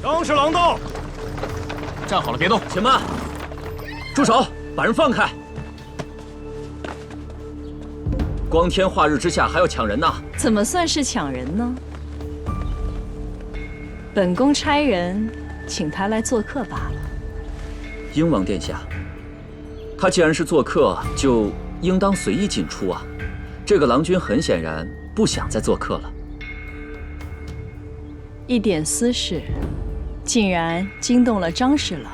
张侍郎到。站好了，别动。且慢，住手！把人放开！光天化日之下还要抢人呐？怎么算是抢人呢？本宫差人请他来做客罢了。英王殿下，他既然是做客，就应当随意进出啊。这个郎君很显然不想再做客了。一点私事，竟然惊动了张侍郎。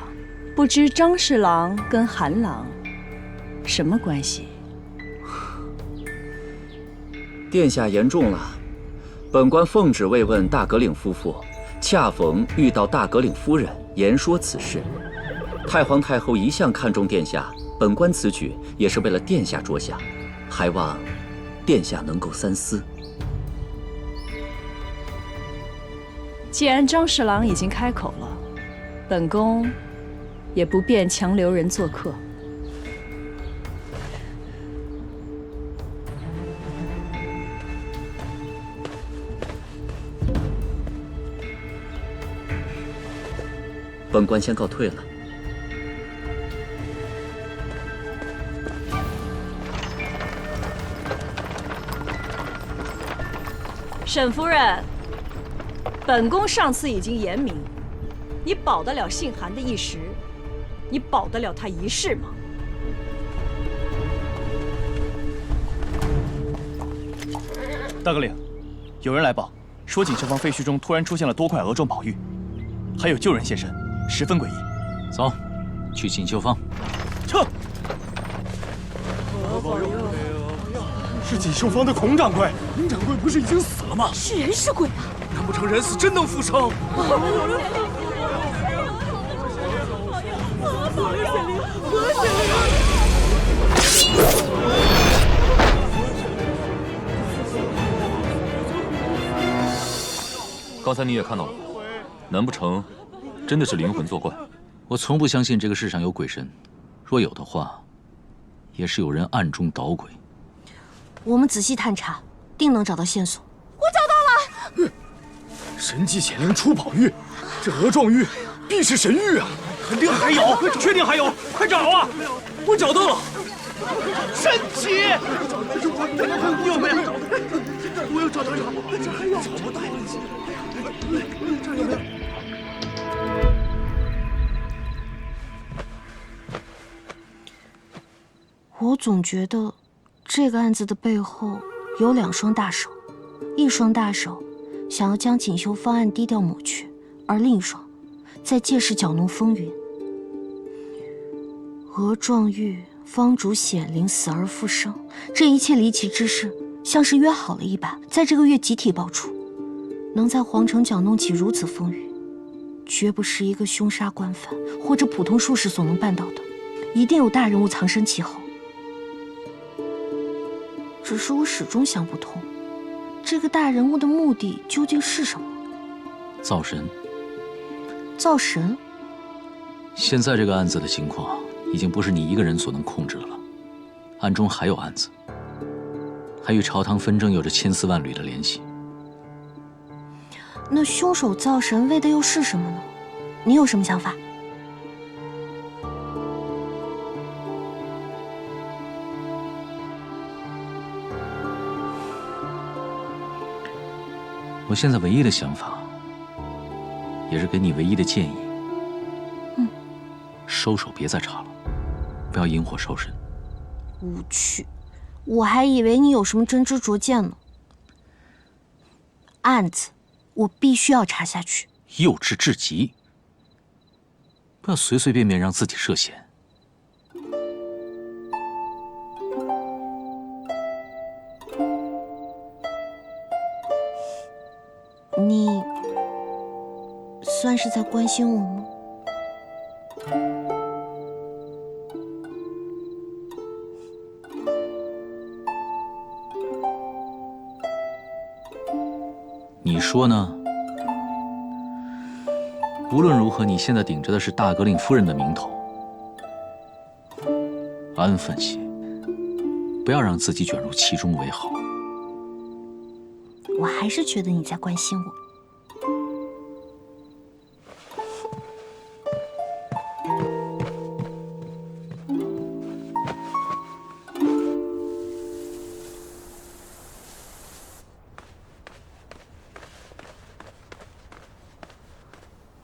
不知张侍郎跟韩郎什么关系？殿下言重了，本官奉旨慰问大格岭夫妇，恰逢遇到大格岭夫人言说此事。太皇太后一向看重殿下，本官此举也是为了殿下着想，还望殿下能够三思。既然张侍郎已经开口了，本宫也不便强留人做客。本官先告退了。沈夫人，本宫上次已经言明，你保得了姓韩的一时，你保得了他一世吗？大格岭，有人来报，说锦绣坊废墟中突然出现了多块额状宝玉，还有救人现身，十分诡异。走，去锦绣坊。撤！是锦绣坊的孔掌柜，孔掌柜不是已经死了吗？是人是鬼啊？难不成人死真能复生？刚才你也看到了，难不成真的是灵魂作怪？我从不相信这个世上有鬼神，若有的话，也是有人暗中捣鬼。我们仔细探查，定能找到线索。我找到了！神迹显灵出宝玉，这鹅状玉必是神玉啊！肯定还有，确定还有，快找啊！我找到了，神奇！有没有？我又找到了，这还有，找不到，这有没有？我总觉得这个案子的背后有两双大手，一双大手想要将锦绣方案低调抹去，而另一双在借势搅弄风云。鹅状玉方主显灵，死而复生，这一切离奇之事，像是约好了一般，在这个月集体爆出。能在皇城搅弄起如此风云，绝不是一个凶杀官犯或者普通术士所能办到的，一定有大人物藏身其后。只是我始终想不通，这个大人物的目的究竟是什么？造神。造神？现在这个案子的情况，已经不是你一个人所能控制的了，案中还有案子，还与朝堂纷争有着千丝万缕的联系。那凶手造神为的又是什么呢？你有什么想法？我现在唯一的想法，也是给你唯一的建议，收手，别再查了，不要引火烧身。无趣，我还以为你有什么真知灼见呢。案子我必须要查下去。幼稚至极，不要随随便便让自己涉险。你算是在关心我吗？你说呢？无论如何，你现在顶着的是大格令夫人的名头，安分些，不要让自己卷入其中为好。我还是觉得你在关心我。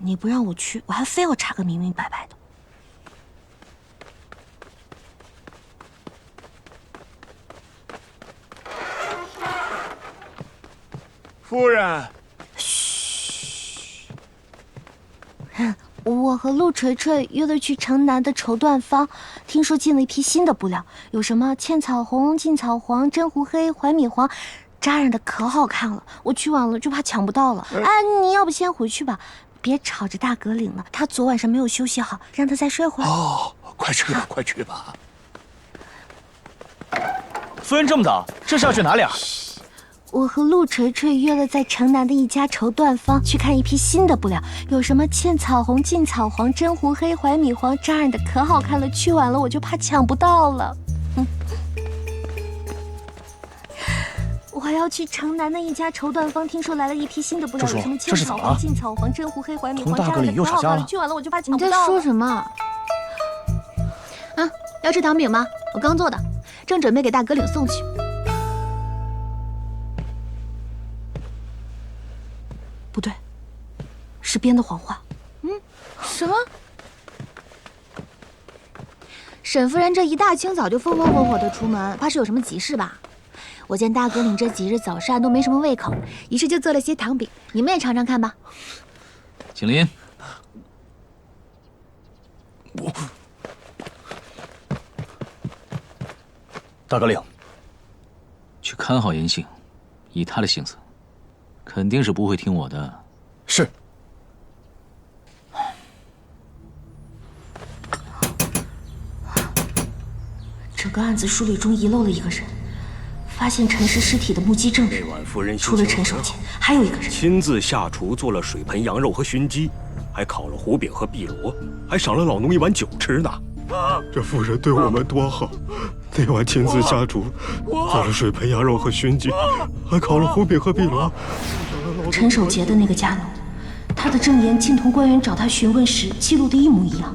你不让我去，我还非要查个明明白白的。夫人，我和陆锤锤约了去城南的绸缎坊，听说进了一批新的布料，有什么茜草红、劲草黄、真狐黑、槐米黄，扎染的可好看了。我去晚了就怕抢不到了。哎，你要不先回去吧，别吵着大格岭了，他昨晚上没有休息好，让他再睡会儿。哦，快去吧，快去吧。夫人这么早，这是要去哪里啊？我和陆锤锤约了在城南的一家绸缎坊去看一批新的布料，有什么茜草红、劲草黄、真狐黑、槐米黄，扎染的可好看了。去晚了我就怕抢不到了。我还要去城南的一家绸缎坊，听说来了一批新的布料，有什么茜草红、劲草黄、真狐黑、槐米黄，扎染的可好看了。去晚了我就怕抢不到了。你在说什么？啊，要吃糖饼吗？我刚做的，正准备给大格岭送去。不对，是编的谎话。什么？沈夫人这一大清早就风风火火的出门，怕是有什么急事吧？我见大格岭这几日早膳都没什么胃口，于是就做了些糖饼，你们也尝尝看吧。景林，大格岭，去看好严杏，以他的性子，肯定是不会听我的。是。整个案子梳理中遗漏了一个人，发现陈氏尸体的目击证人，那晚夫人除了陈守杰，还有一个人亲自下厨做了水盆羊肉和熏鸡，还烤了胡饼和碧螺，还赏了老农一碗酒吃呢。这夫人对我们多好，那晚亲自下厨做了水盆羊肉和熏鸡，还烤了胡饼和碧螺。陈守杰的那个家奴，他的证言竟同官员找他询问时记录的一模一样，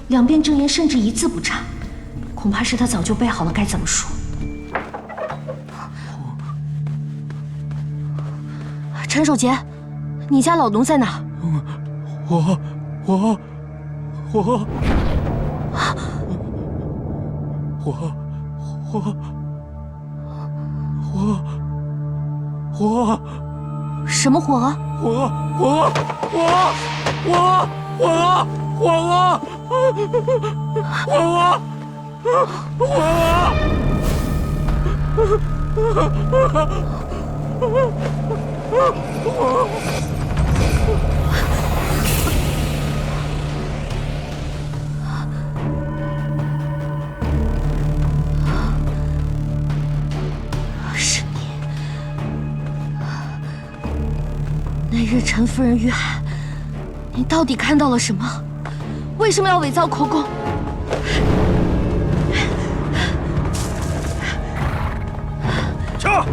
两遍证言甚至一字不差，恐怕是他早就备好了该怎么说。陈守杰，你家老农在哪？什么火啊？是你！那日陈夫人遇害，你到底看到了什么？为什么要伪造口供？撤！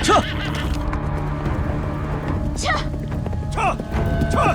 撤！撤！撤！撤！撤！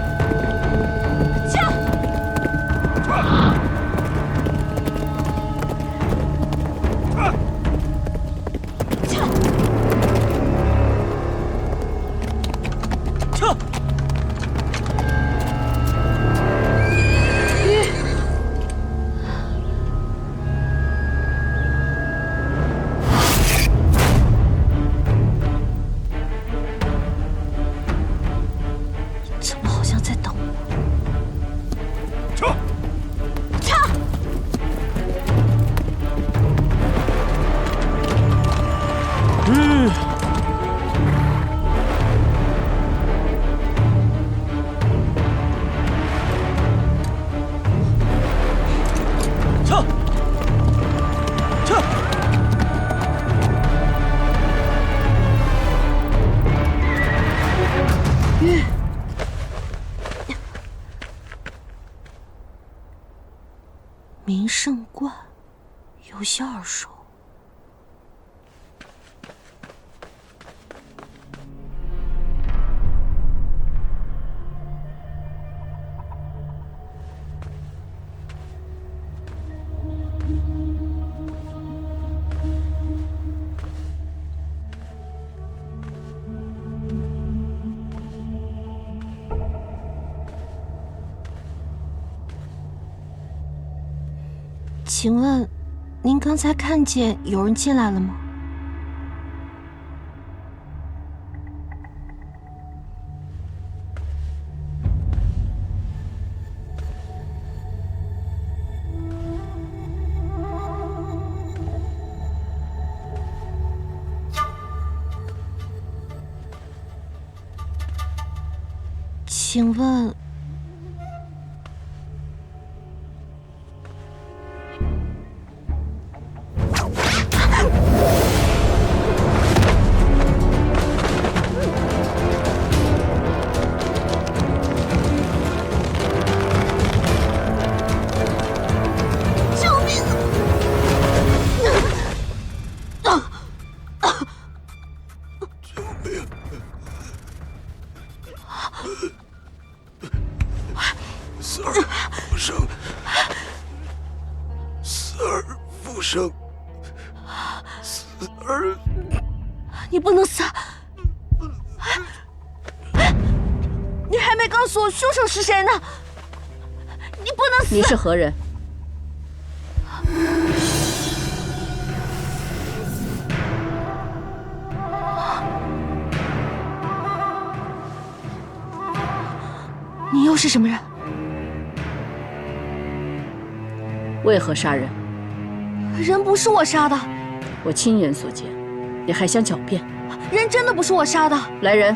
怎么好像在等我？撤！名胜观，由笑而收。请问，您刚才看见有人进来了吗？请问，救命！死而复生，死而复生，死而……你不能死！你还没告诉我凶手是谁呢！你不能死！你是何人？你又是什么人？为何杀人？人不是我杀的，我亲眼所见，你还想狡辩？人真的不是我杀的，来人！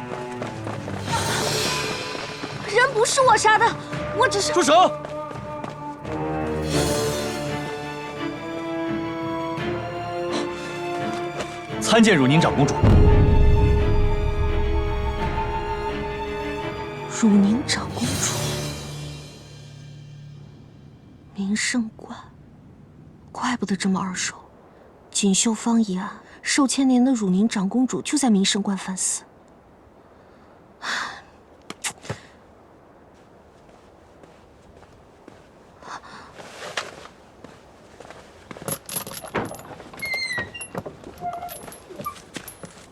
人不是我杀的，我只是……住手！参见汝宁长公主。汝宁长公主，明圣观，怪不得这么耳熟。锦绣坊一案，受牵连的汝宁长公主就在明圣观犯死。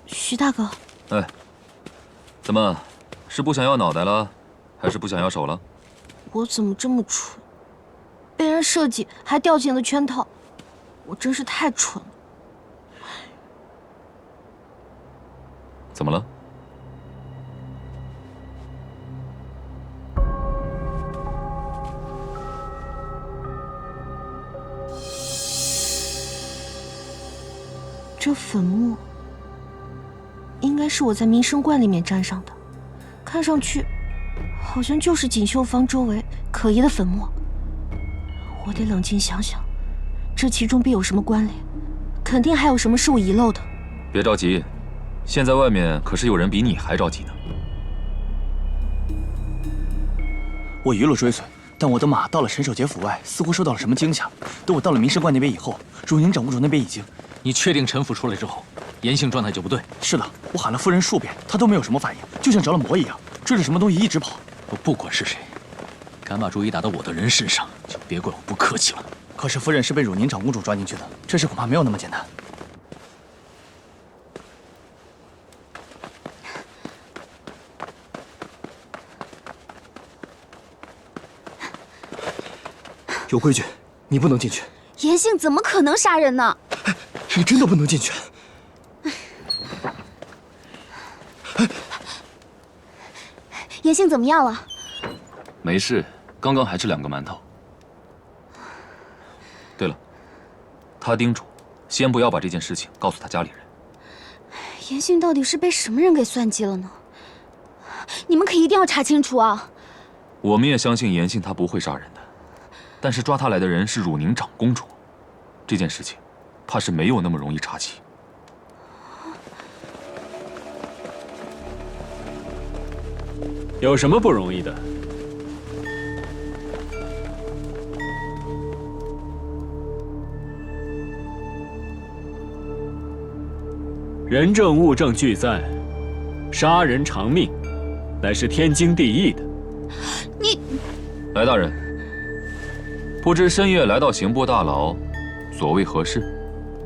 徐大哥，哎，怎么，是不想要脑袋了，还是不想要手了？我怎么这么蠢，被人设计还掉进了圈套，我真是太蠢了。怎么了？这粉末应该是我在明圣观里面沾上的，看上去好像就是锦绣坊周围可疑的粉末。我得冷静想想，这其中必有什么关联，肯定还有什么是我遗漏的。别着急，现在外面可是有人比你还着急呢。我一路追随，但我的马到了陈守节府外，似乎受到了什么惊吓。等我到了明圣观那边以后，汝宁长公主那边已经……你确定陈府出来之后，言性状态就不对？是的，我喊了夫人数遍，她都没有什么反应，就像着了魔一样，追着什么东西一直跑。我不管是谁，敢把主意打到我的人身上，就别怪我不客气了。可是夫人是被汝宁长公主抓进去的，这事恐怕没有那么简单。有规矩，你不能进去。严性怎么可能杀人呢？你真的不能进去。严性怎么样了？没事，刚刚还吃2个馒头。对了，他叮嘱，先不要把这件事情告诉他家里人。严性到底是被什么人给算计了呢？你们可一定要查清楚啊！我们也相信严信他不会杀人的，但是抓他来的人是汝宁长公主，这件事情怕是没有那么容易查起。有什么不容易的？人证物证俱在，杀人偿命，乃是天经地义的。你，来大人，不知深夜来到刑部大牢，所为何事？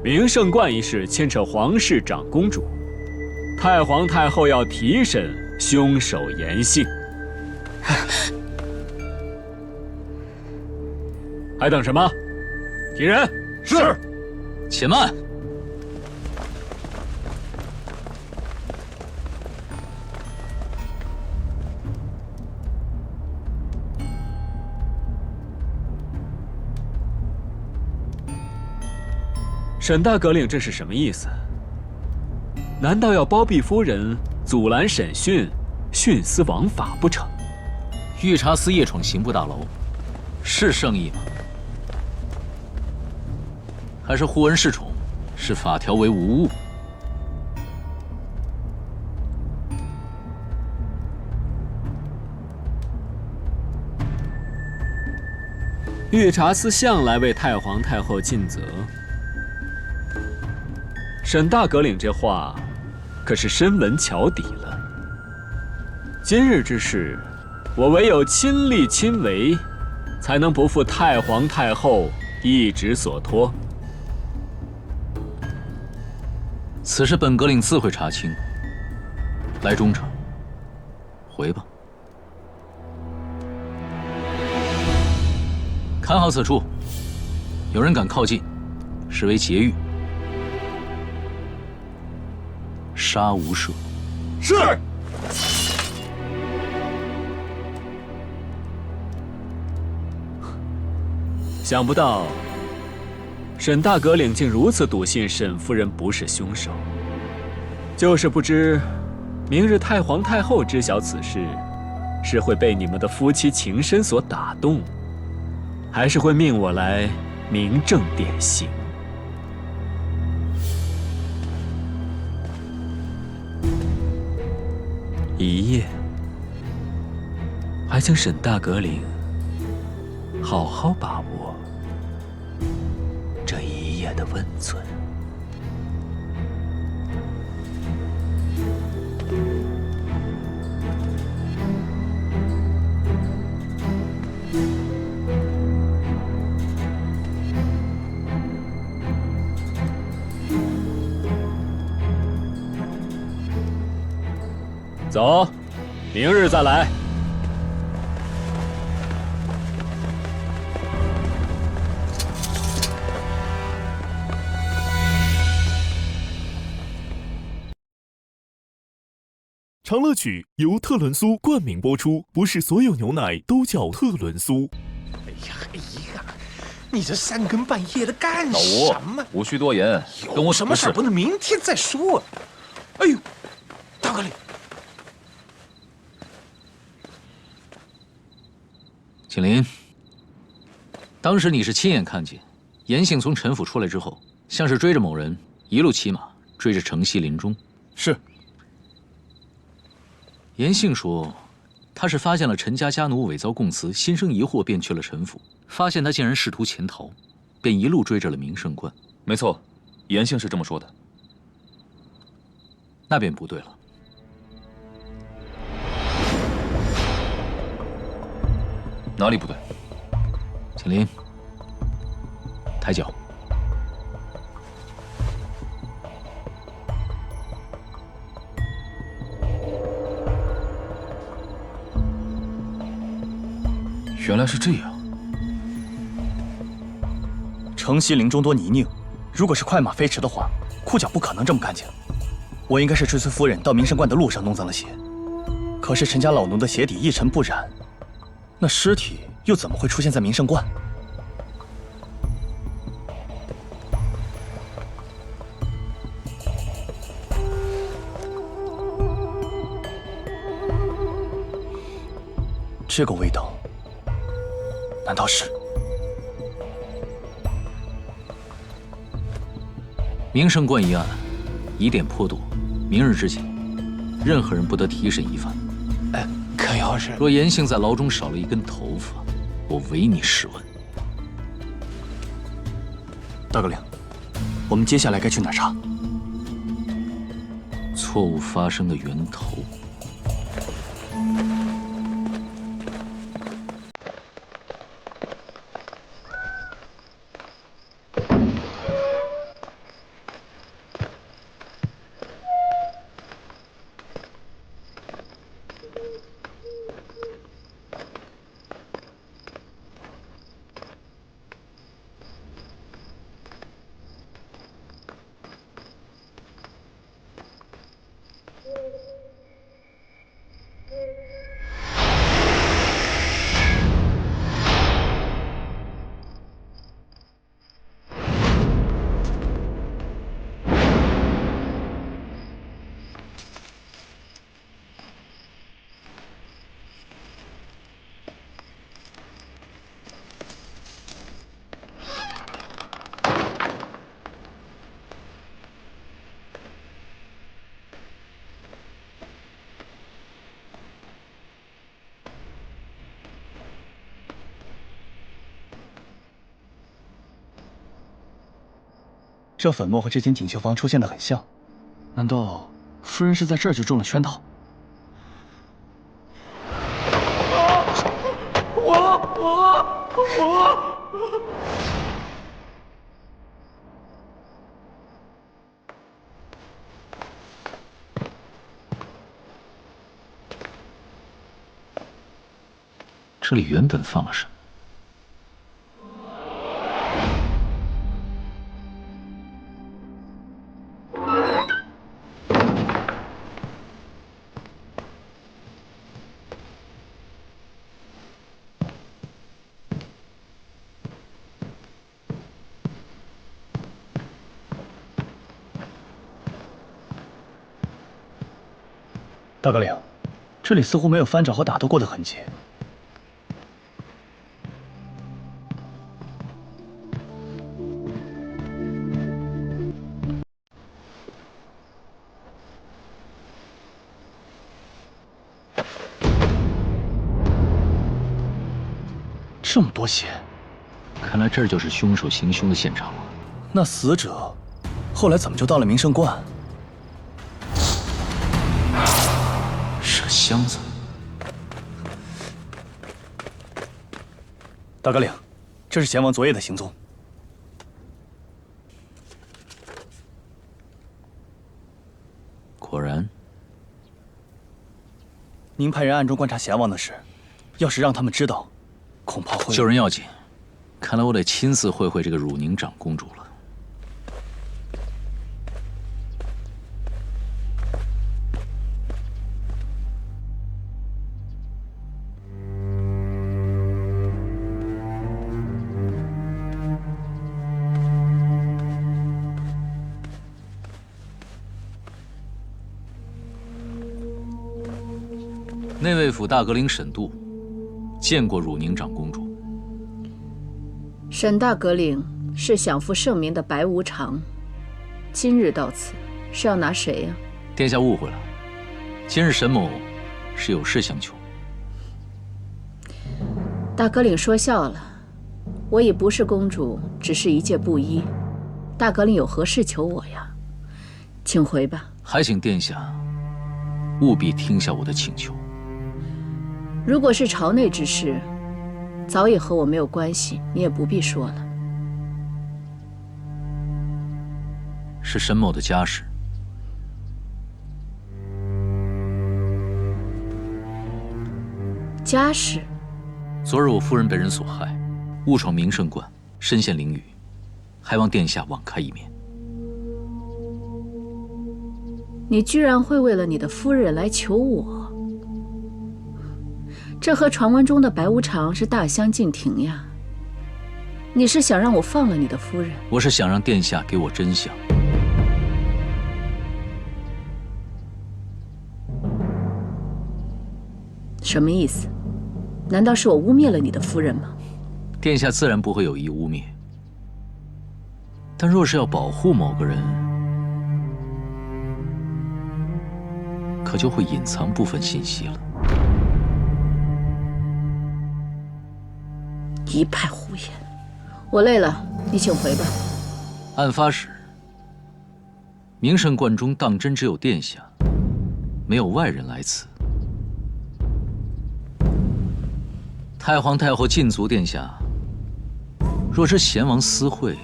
明圣观一事牵扯皇室长公主，太皇太后要提审凶手严性。还等什么？提人。是。且慢。沈大阁领这是什么意思？难道要包庇夫人，阻拦审讯，徇私枉法不成？御茶司夜闯刑部大楼，是圣意吗？还是忽恩恃宠，视法条为无物？御茶司向来为太皇太后尽责。沈大阁领这话，可是深闻桥底了。今日之事，我唯有亲力亲为，才能不负太皇太后一职所托。此事本阁领自会查清。来中丞，回吧。看好此处，有人敢靠近，视为劫狱。杀无赦。是。想不到，沈大阁领竟如此笃信沈夫人不是凶手。就是不知，明日太皇太后知晓此事，是会被你们的夫妻情深所打动，还是会命我来明正典刑？一夜，还请沈大阁领好好把握这一夜的温存。走，明日再来。长乐曲由特仑苏冠名播出，不是所有牛奶都叫特仑苏。哎呀，你这三更半夜的干什么？无需多言，跟我什么事不能明天再说？哎呦，大阁领，景林，当时你是亲眼看见严姓从陈府出来之后，像是追着某人，一路骑马追着城西林中。是。严姓说，他是发现了陈家家奴伪造供词，心生疑惑，便去了陈府，发现他竟然试图潜逃，便一路追着了明胜观。没错，严姓是这么说的。那便不对了。哪里不对？景林，抬脚。原来是这样。城西林中多泥泞，如果是快马飞驰的话，裤脚不可能这么干净。我应该是追随夫人到明胜观的路上弄脏了鞋，可是陈家老奴的鞋底一尘不染，那尸体又怎么会出现在明胜观？这个味道，难道是？明胜观一案，疑点颇多，明日之前，任何人不得提审一番。可要是若严姓在牢中少了一根头发，我唯你是问。大阁领，我们接下来该去哪儿查？错误发生的源头。这粉末和之前锦绣坊出现的很像，难道夫人是在这儿就中了圈套？我。这里原本放了什么？大哥领，这里似乎没有翻找和打斗过的痕迹。这么多血，看来这就是凶手行凶的现场了。那死者后来怎么就到了明圣观？这箱子，大哥领，这是贤王昨夜的行踪。果然，您派人暗中观察贤王的事，要是让他们知道，恐怕会救人要紧。看来我得亲自会会这个汝宁长公主了。内卫府大阁领沈度见过汝宁长公主。沈大阁领是享负盛名的白无常，今日到此是要拿谁呀？殿下误会了，今日沈某是有事相求。大阁领说笑了，我已不是公主，只是一介布衣。大阁领有何事求我呀？请回吧。还请殿下务必听下我的请求。如果是朝内之事，早已和我没有关系，你也不必说了。是沈某的家事。家事？昨日我夫人被人所害，误闯明圣观，身陷囹圄，还望殿下网开一面。你居然会为了你的夫人来求我？这和传闻中的白无常是大相径庭呀！你是想让我放了你的夫人？我是想让殿下给我真相。什么意思？难道是我污蔑了你的夫人吗？殿下自然不会有意污蔑，但若是要保护某个人，可就会隐藏部分信息了。一派胡言！我累了，你请回吧。案发时，明圣观中当真只有殿下，没有外人来此。太皇太后禁足殿下，若知贤王私会，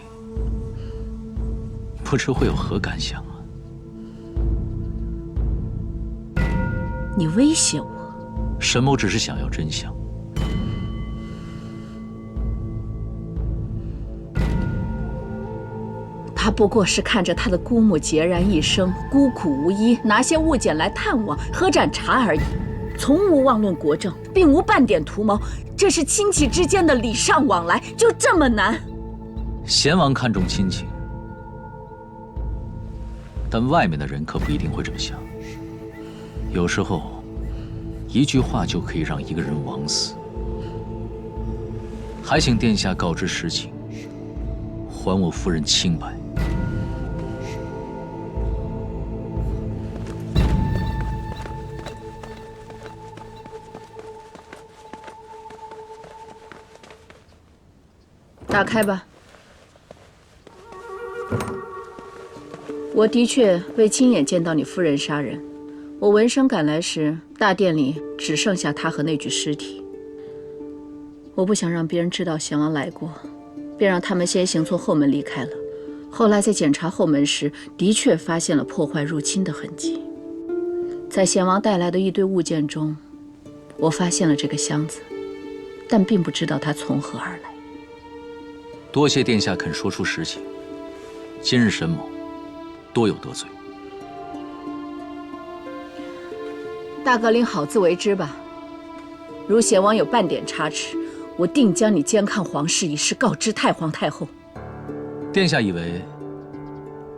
不知会有何感想啊？你威胁我？沈某只是想要真相。他不过是看着他的姑母孑然一身，孤苦无依，拿些物件来探望，喝盏茶而已，从无妄论国政，并无半点图谋。这是亲戚之间的礼尚往来，就这么难？贤王看重亲情，但外面的人可不一定会这么想。有时候，一句话就可以让一个人枉死。还请殿下告知实情，还我夫人清白。打开吧。我的确未亲眼见到你夫人杀人。我闻声赶来时，大殿里只剩下她和那具尸体。我不想让别人知道贤王来过，便让他们先行从后门离开了。后来在检查后门时，的确发现了破坏入侵的痕迹。在贤王带来的一堆物件中，我发现了这个箱子，但并不知道它从何而来。多谢殿下肯说出实情。今日沈某多有得罪。大阁领好自为之吧。如贤王有半点差池，我定将你监看皇室一事告知太皇太后。殿下以为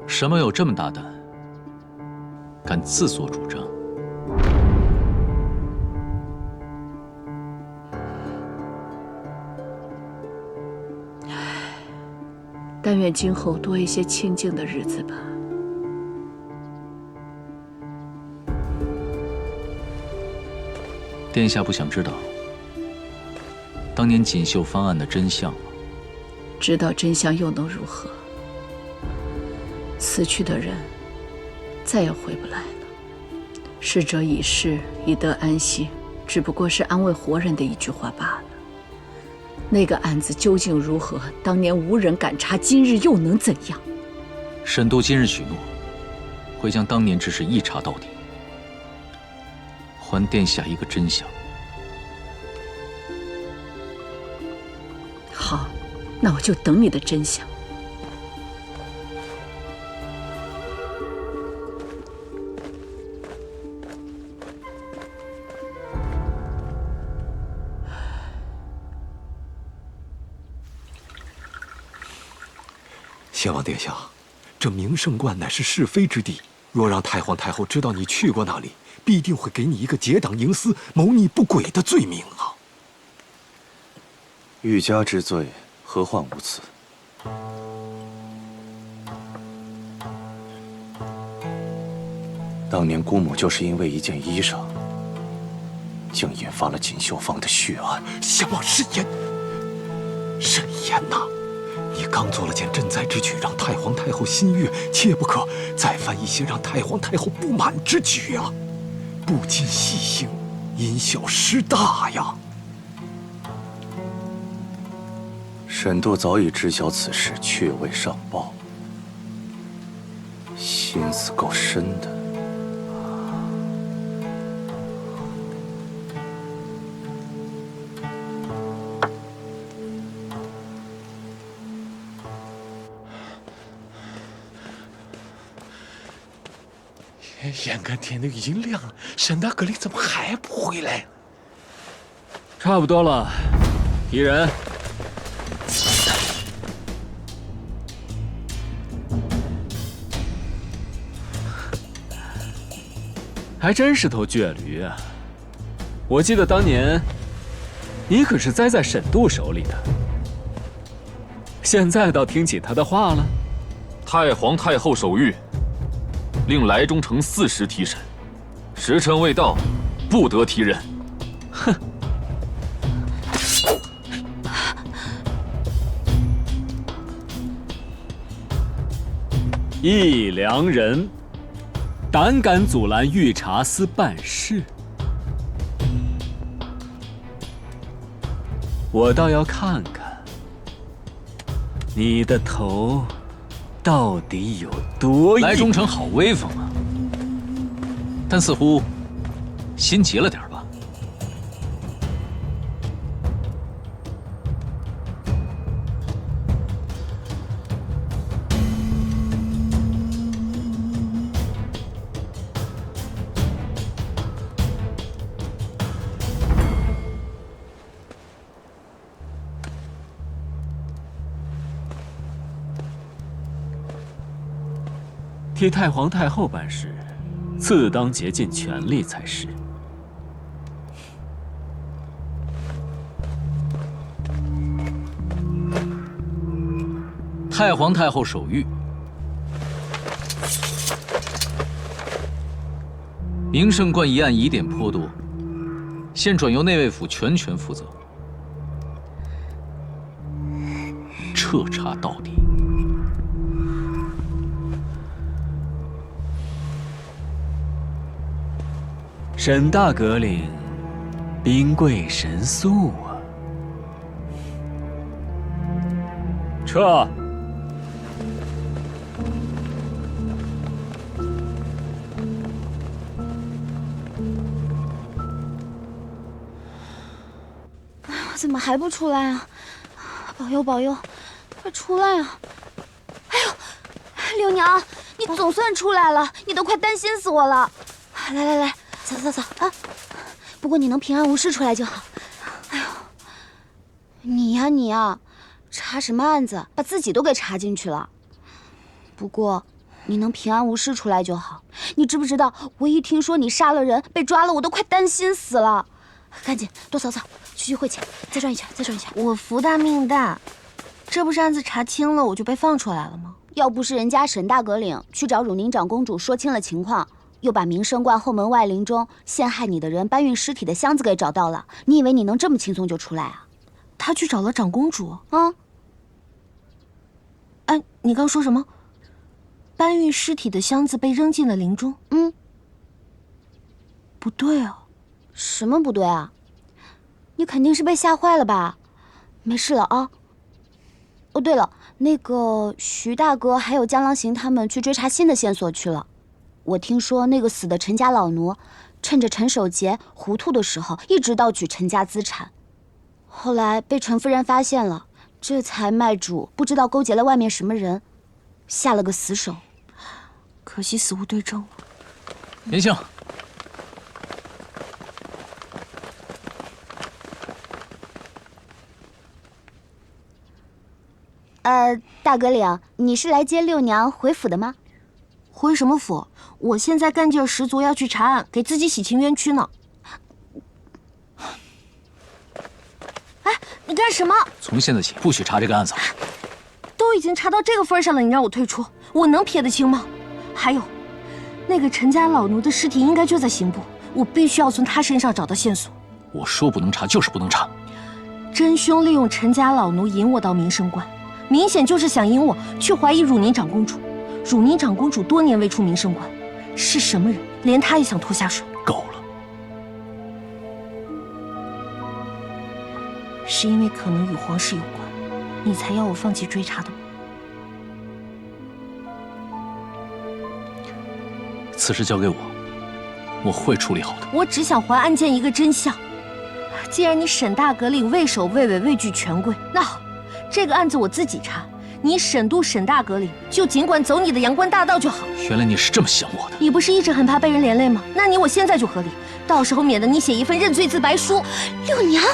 沈某有这么大胆，敢自作主张？但愿今后多一些清静的日子吧。殿下不想知道当年锦绣方案的真相吗？知道真相又能如何？死去的人再也回不来了。逝者已逝，已得安息，只不过是安慰活人的一句话罢了。那个案子究竟如何？当年无人敢查，今日又能怎样？沈都今日许诺，会将当年之事一查到底，还殿下一个真相。好，那我就等你的真相。先王殿下，这明圣观乃是是非之地，若让太皇太后知道你去过那里，必定会给你一个结党营私、谋逆不轨的罪名啊！欲加之罪，何患无辞？当年姑母就是因为一件衣裳，竟引发了锦绣坊的血案。先王慎言，慎言呐！你刚做了件赈灾之举，让太皇太后心悦，切不可再犯一些让太皇太后不满之举啊！不禁细行，因小失大呀！沈都早已知晓此事，却未上报，心思够深的。眼看天都已经亮了，沈大阁领怎么还不回来？差不多了，提人。还真是头倔驴啊！我记得当年你可是栽在沈度手里的，现在倒听起他的话了。太皇太后手谕，令莱中城4时提审，时辰未到，不得提人。哼！一良人，胆敢阻拦御茶司办事，我倒要看看你的头到底有多硬。莱中城好威风啊，但似乎心急了点吧？替太皇太后办事，自当竭尽全力才是。太皇太后手谕：明圣观一案疑点颇多，现转由内卫府全权负责，彻查到底。沈大阁领兵贵神速啊！撤！怎么还不出来啊？保佑保佑，快出来啊！哎呦，六娘，你总算出来了，你都快担心死我了。来来来，走走走啊！不过你能平安无事出来就好。哎呦，你呀你呀，查什么案子，把自己都给查进去了。不过你能平安无事出来就好。你知不知道，我一听说你杀了人被抓了，我都快担心死了。赶紧多扫扫，去会前，再转一圈，再转一圈。我福大命大，这不是案子查清了，我就被放出来了吗？要不是人家沈大阁领去找汝宁长公主说清了情况，又把明生观后门外林中陷害你的人搬运尸体的箱子给找到了，你以为你能这么轻松就出来啊？他去找了长公主啊？哎，你刚说什么？搬运尸体的箱子被扔进了林中？不对啊。什么不对啊？你肯定是被吓坏了吧？没事了啊。哦，对了，那个徐大哥还有江郎行他们去追查新的线索去了。我听说那个死的陈家老奴，趁着陈守节糊涂的时候，一直盗取陈家资产，后来被陈夫人发现了，这才卖主不知道勾结了外面什么人，下了个死手。可惜死无对证了。严杏。大阁领，你是来接六娘回府的吗？回什么府？我现在干劲十足，要去查案，给自己洗清冤屈呢。哎，你干什么？从现在起，不许查这个案子了。都已经查到这个份上了，你让我退出，我能撇得清吗？还有，那个陈家老奴的尸体应该就在刑部，我必须要从他身上找到线索。我说不能查就是不能查。真凶利用陈家老奴引我到明生观，明显就是想引我去怀疑汝宁长公主。汝宁长公主多年未出明生观，是什么人，连她也想拖下水？够了！是因为可能与皇室有关，你才要我放弃追查的吗？此事交给我，我会处理好的。我只想还案件一个真相。既然你沈大阁领畏首畏尾，畏惧权贵，那好，这个案子我自己查。你沈都沈大阁领就尽管走你的阳关大道就好。原来你是这么想我的。你不是一直很怕被人连累吗？那我现在就和离，到时候免得你写一份认罪自白书。六娘。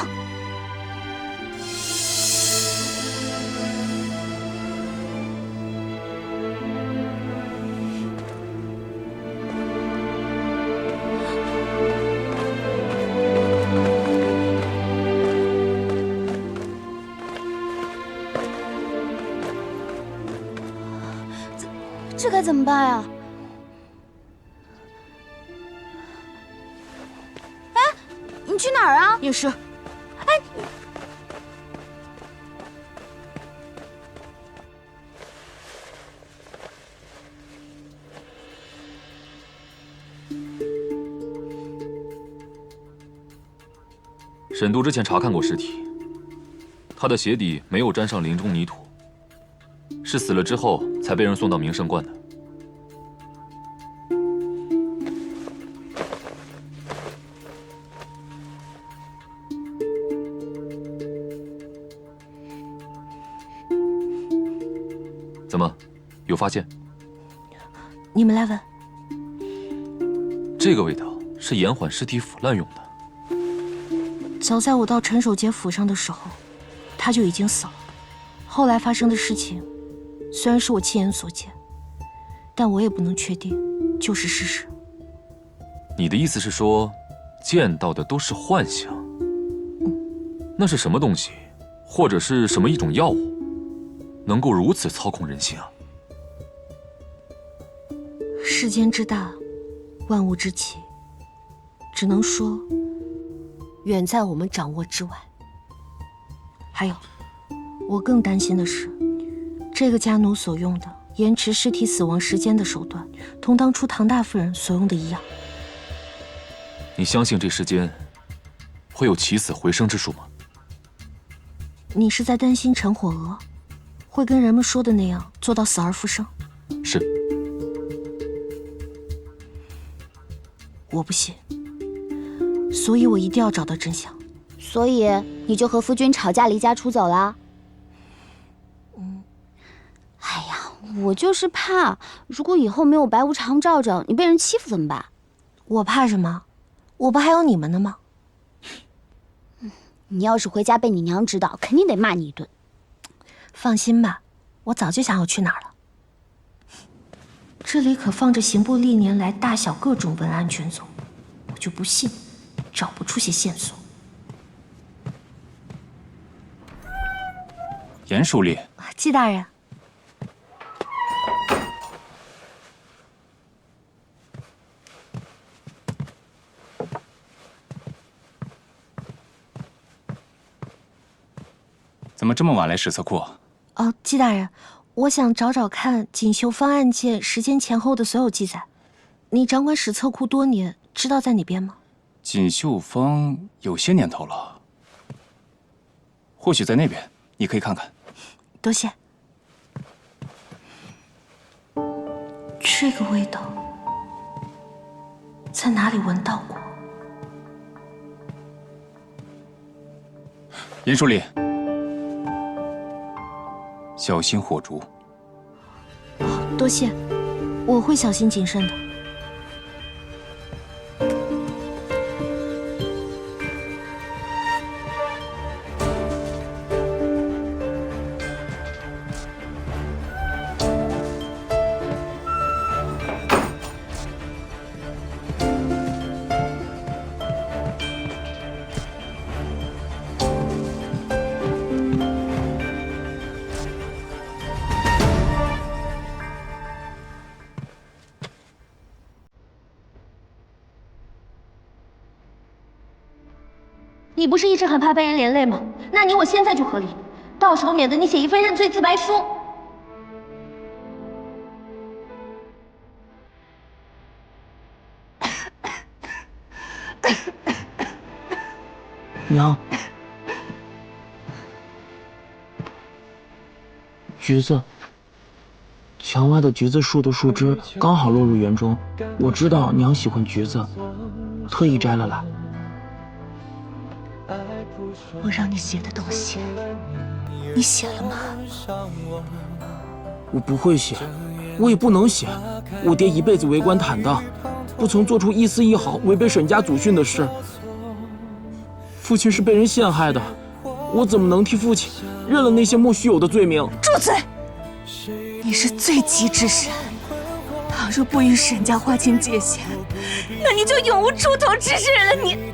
这该怎么办呀？哎，你去哪儿啊？也是。哎，沈都之前查看过尸体，他的鞋底没有沾上林中泥土，是死了之后才被人送到明生观的。怎么，有发现？你们来闻。这个味道是延缓尸体腐烂用的。早在我到陈守节府上的时候，他就已经死了。后来发生的事情，虽然是我亲眼所见，但我也不能确定就是事实。你的意思是说，见到的都是幻象？那是什么东西，或者是什么一种药物，能够如此操控人心啊？世间之大，万物之奇，只能说远在我们掌握之外。还有，我更担心的是，这个家奴所用的延迟尸体死亡时间的手段，同当初唐大夫人所用的一样。你相信这世间会有起死回生之术吗？你是在担心陈火娥会跟人们说的那样做到死而复生？是。我不信，所以我一定要找到真相。所以你就和夫君吵架，离家出走啦？哎呀，我就是怕，如果以后没有白无常罩着，你被人欺负怎么办？我怕什么？我不还有你们呢吗？你要是回家被你娘知道，肯定得骂你一顿。放心吧，我早就想要去哪儿了。这里可放着刑部历年来大小各种文案卷宗，我就不信找不出些线索。严书吏，季大人。怎么这么晚来史册库？哦，季大人，我想找找看锦绣坊案件时间前后的所有记载。你掌管史册库多年，知道在哪边吗？锦绣坊有些年头了，或许在那边，你可以看看。多谢。这个味道在哪里闻到过？严书吏，小心火烛。多谢，我会小心谨慎的。你不是一直很怕被人连累吗？那你我现在就和离，到时候免得你写一份认罪自白书。娘，橘子，墙外的橘子树的树枝刚好落入园中，我知道娘喜欢橘子，特意摘了来。我让你写的东西，你写了吗？我不会写，我也不能写。我爹一辈子为官坦荡，不曾做出一丝一毫违背沈家祖训的事。父亲是被人陷害的，我怎么能替父亲认了那些莫须有的罪名？住嘴！你是罪极之神，倘若不与沈家划清界限，那你就永无出头之日了。你。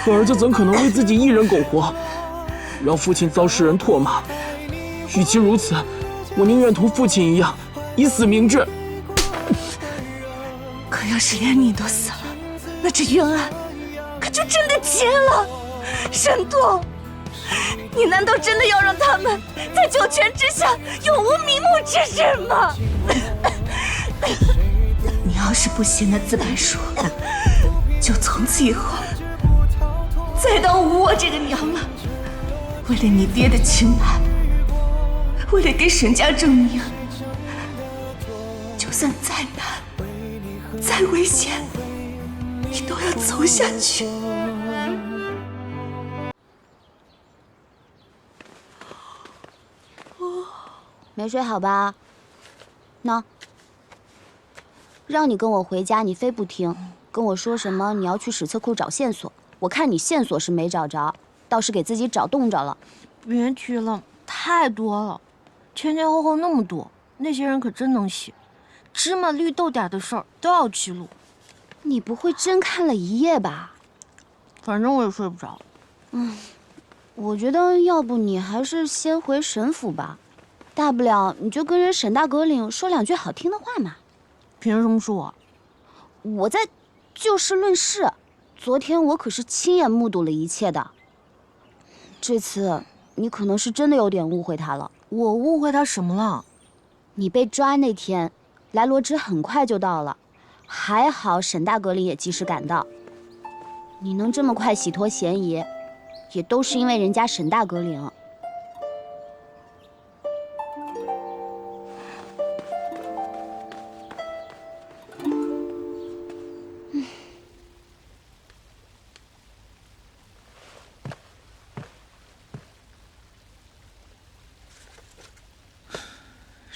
可儿子怎可能为自己一人苟活，让父亲遭世人唾骂？与其如此，我宁愿同父亲一样，以死明志。可要是连你都死了，那这冤案可就真的结了。沈度，你难道真的要让他们在九泉之下永无瞑目之日吗？你要是不写那自白书，就从此以后再当无我这个娘了。为了你爹的清白，为了给沈家证明，就算再难再危险，你都要走下去。没睡好吧？喏，让你跟我回家，你非不听，跟我说什么你要去史册库找线索。我看你线索是没找着，倒是给自己找冻着了。别提了，太多了，前前后后那么多，那些人可真能写，芝麻绿豆点的事儿都要记录。你不会真看了一夜吧？反正我也睡不着。我觉得要不你还是先回沈府吧，大不了你就跟人沈大阁领说两句好听的话嘛。凭什么是我？我在就事论事。昨天我可是亲眼目睹了一切的。这次你可能是真的有点误会他了。我误会他什么了？你被抓那天，来罗之很快就到了，还好沈大阁里也及时赶到。你能这么快洗脱嫌疑，也都是因为人家沈大阁领。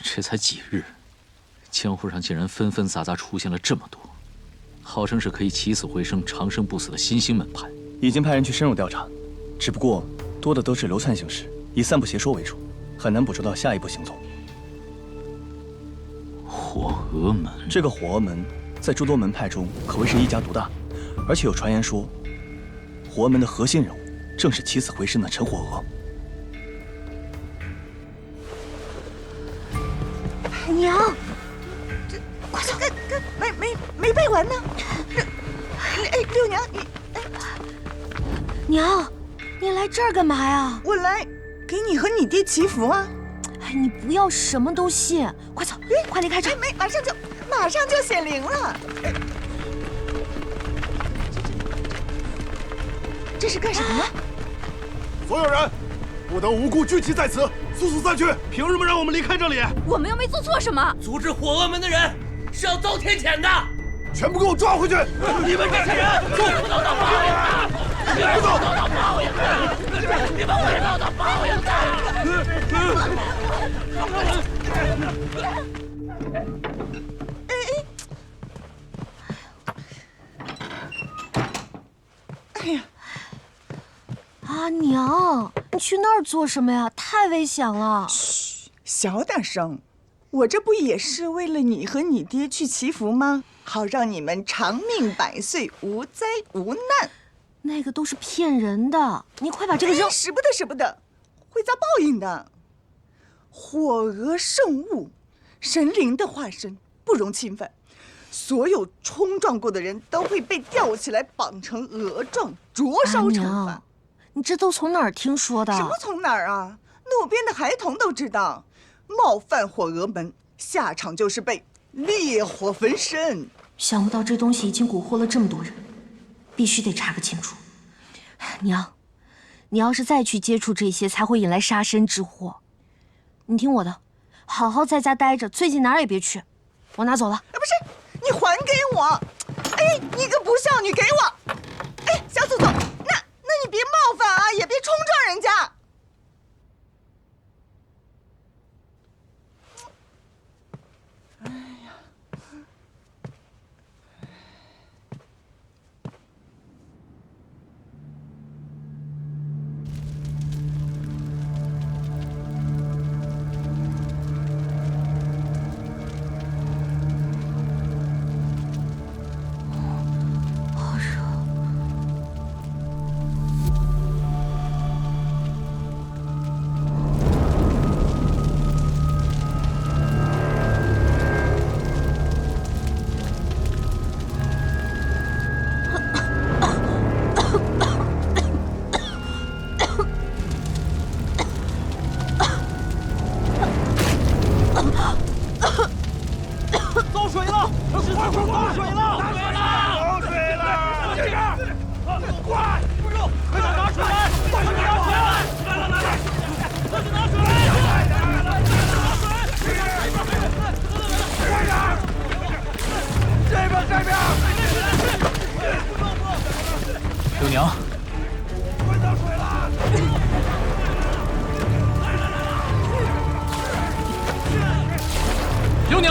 这才几日，江湖上竟然纷纷杂杂出现了这么多，号称是可以起死回生、长生不死的新兴门派。已经派人去深入调查，只不过多的都是流窜行事，以散布邪说为主，很难捕捉到下一步行踪。火峨门，这个火峨门在诸多门派中可谓是一家独大，而且有传言说，火峨门的核心人物正是起死回生的陈火娥。娘，这快走！没背完呢。六娘，娘，你来这儿干嘛呀？我来给你和你爹祈福啊。哎，你不要什么都信，快走，快离开这儿！马上就显灵了。这是干什么？所有人不得无故聚集在此，速速散去！凭什么让我们离开这里？我们又没做错什么。阻止火峨门的人是要遭天谴的，全部给我抓回去！你们这些人就不能当报应的！你们不能当报应的！你们会遭到报应的！哎呀！啊，娘，你去那儿做什么呀？太危险了！嘘，小点声。我这不也是为了你和你爹去祈福吗？好让你们长命百岁，无灾无难。那个都是骗人的，你快把这个扔！使不得，使不得，会遭报应的。火峨圣物，神灵的化身，不容侵犯。所有冲撞过的人都会被吊起来，绑成鹅状，灼烧惩罚。你这都从哪儿听说的？什么从哪儿啊？路边的孩童都知道，冒犯火峨门，下场就是被烈火焚身。想不到这东西已经蛊惑了这么多人，必须得查个清楚。娘，你要是再去接触这些，才会引来杀身之祸。你听我的，好好在家待着，最近哪儿也别去。我拿走了。不是，你还给我！哎，你个不孝女，给我！哎，小祖宗，那你别冒犯啊，也别冲撞人家。哎呀！好热。遭水了！快遭水了！遭水了！这边，快！快点拿水来！快点拿水来！来！快点拿水来！快点！这边！六娘，快遭水了！六娘。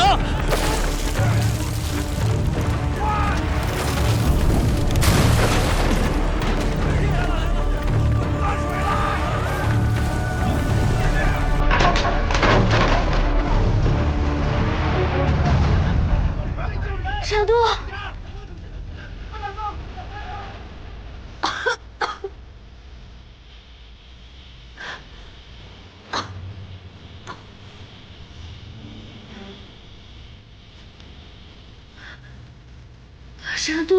小杜，小杜。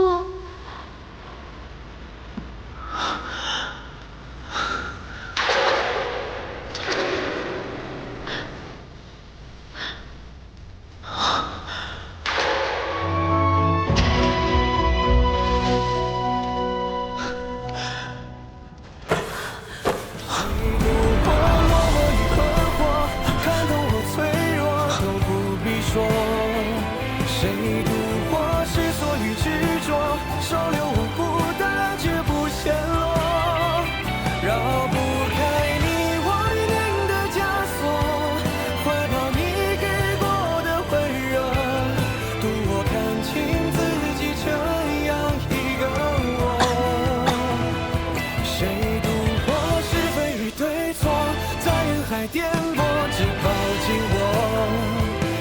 来颠簸，只抱紧我。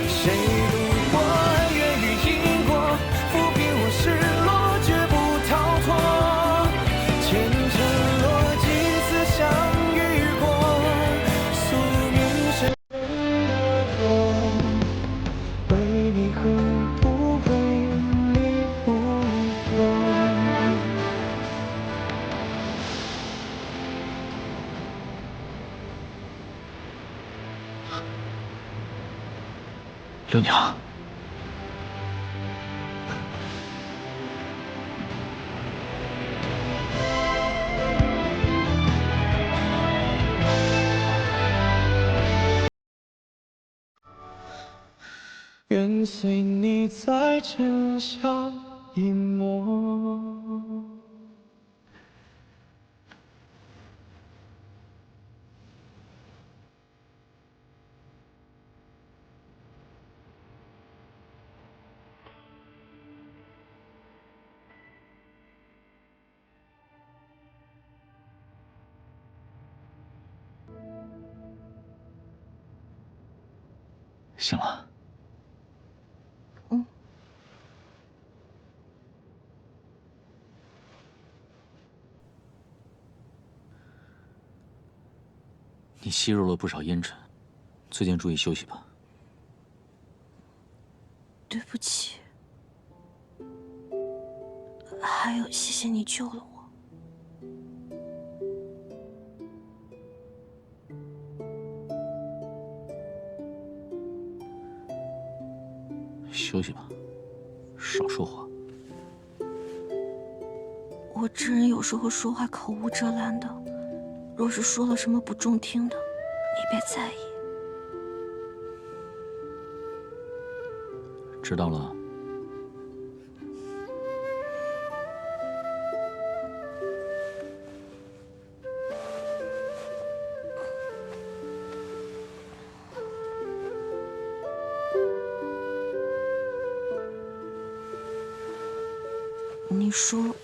谁路过，愿与因果，抚平我失落，绝不逃脱。前尘落，几次相遇过，宿命深过，为你何不为你不过。六娘，愿随你在尘下隐没。醒了。你吸入了不少烟尘，最近注意休息吧。对不起，还有谢谢你救了我。休息吧，少说话。我这人有时候说话口无遮拦的，若是说了什么不中听的，你别在意。知道了。你说，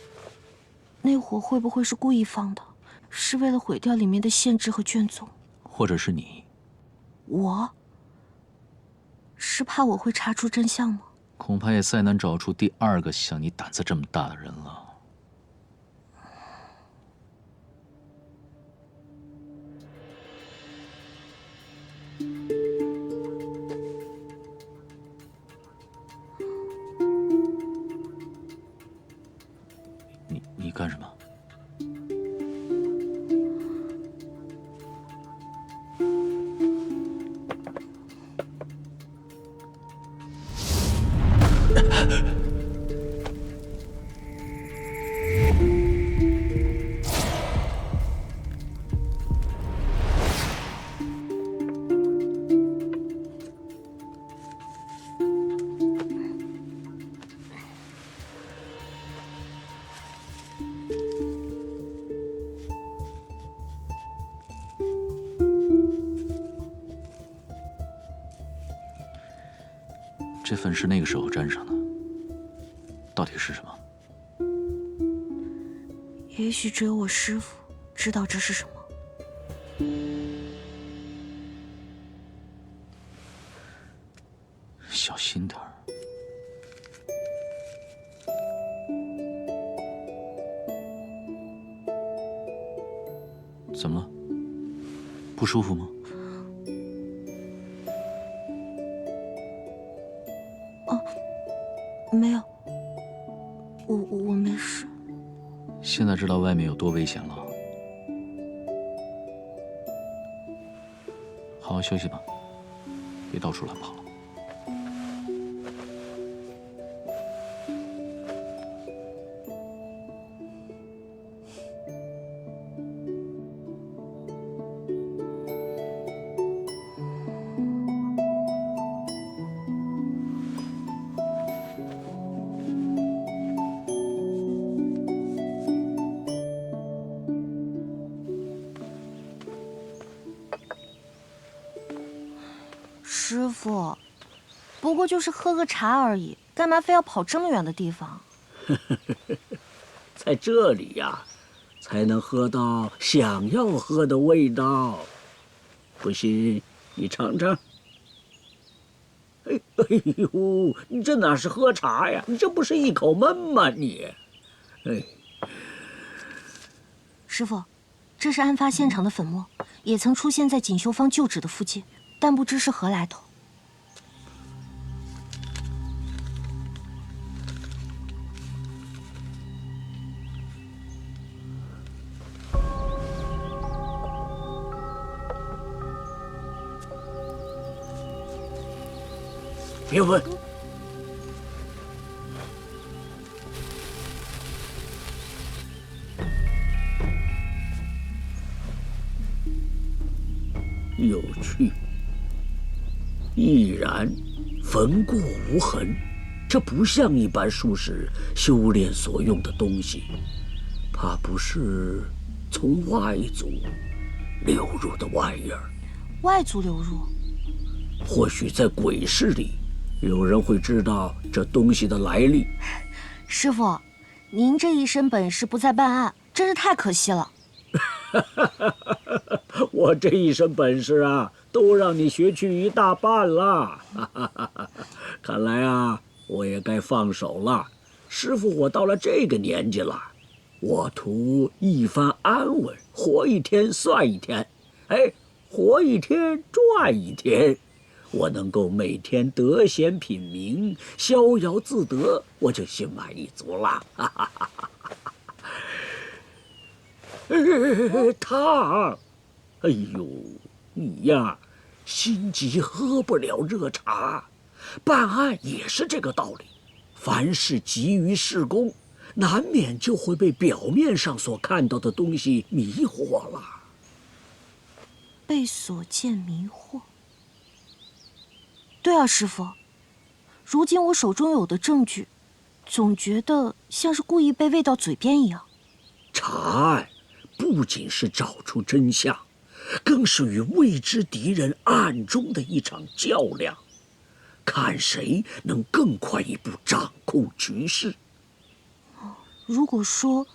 那火会不会是故意放的？是为了毁掉里面的县志和卷宗？或者是你？我？是怕我会查出真相吗？恐怕也再难找出第二个像你胆子这么大的人了。你干什么？这份是那个时候粘上的，到底是什么？也许只有我师父知道这是什么。小心点儿。怎么了？不舒服吗？没有，我没事。现在知道外面有多危险了。好好休息吧，别到处乱跑。师傅，不过就是喝个茶而已，干嘛非要跑这么远的地方？在这里呀，才能喝到想要喝的味道。不信你尝尝。哎呦，你这哪是喝茶呀？你这不是一口闷吗你？哎，师傅，这是案发现场的粉末，也曾出现在锦绣坊旧址的附近，但不知是何来头。别问。有趣。毅然，焚过无痕，这不像一般术士修炼所用的东西，怕不是从外族流入的玩意儿。外族流入？或许在鬼市里。有人会知道这东西的来历。师傅，您这一身本事不在办案，真是太可惜了。我这一身本事啊，都让你学去一大半了。看来啊，我也该放手了。师傅，我到了这个年纪了，我图一番安稳，活一天算一天。哎，活一天赚一天。我能够每天得闲品茗，逍遥自得，我就心满意足了。他，哎呦，你呀，心急喝不了热茶。办案也是这个道理，凡事急于事功，难免就会被表面上所看到的东西迷惑了。被所见迷惑。对啊，师傅，如今我手中有的证据，总觉得像是故意被喂到嘴边一样。查案不仅是找出真相，更是与未知敌人暗中的一场较量，看谁能更快一步掌控局势。如果说，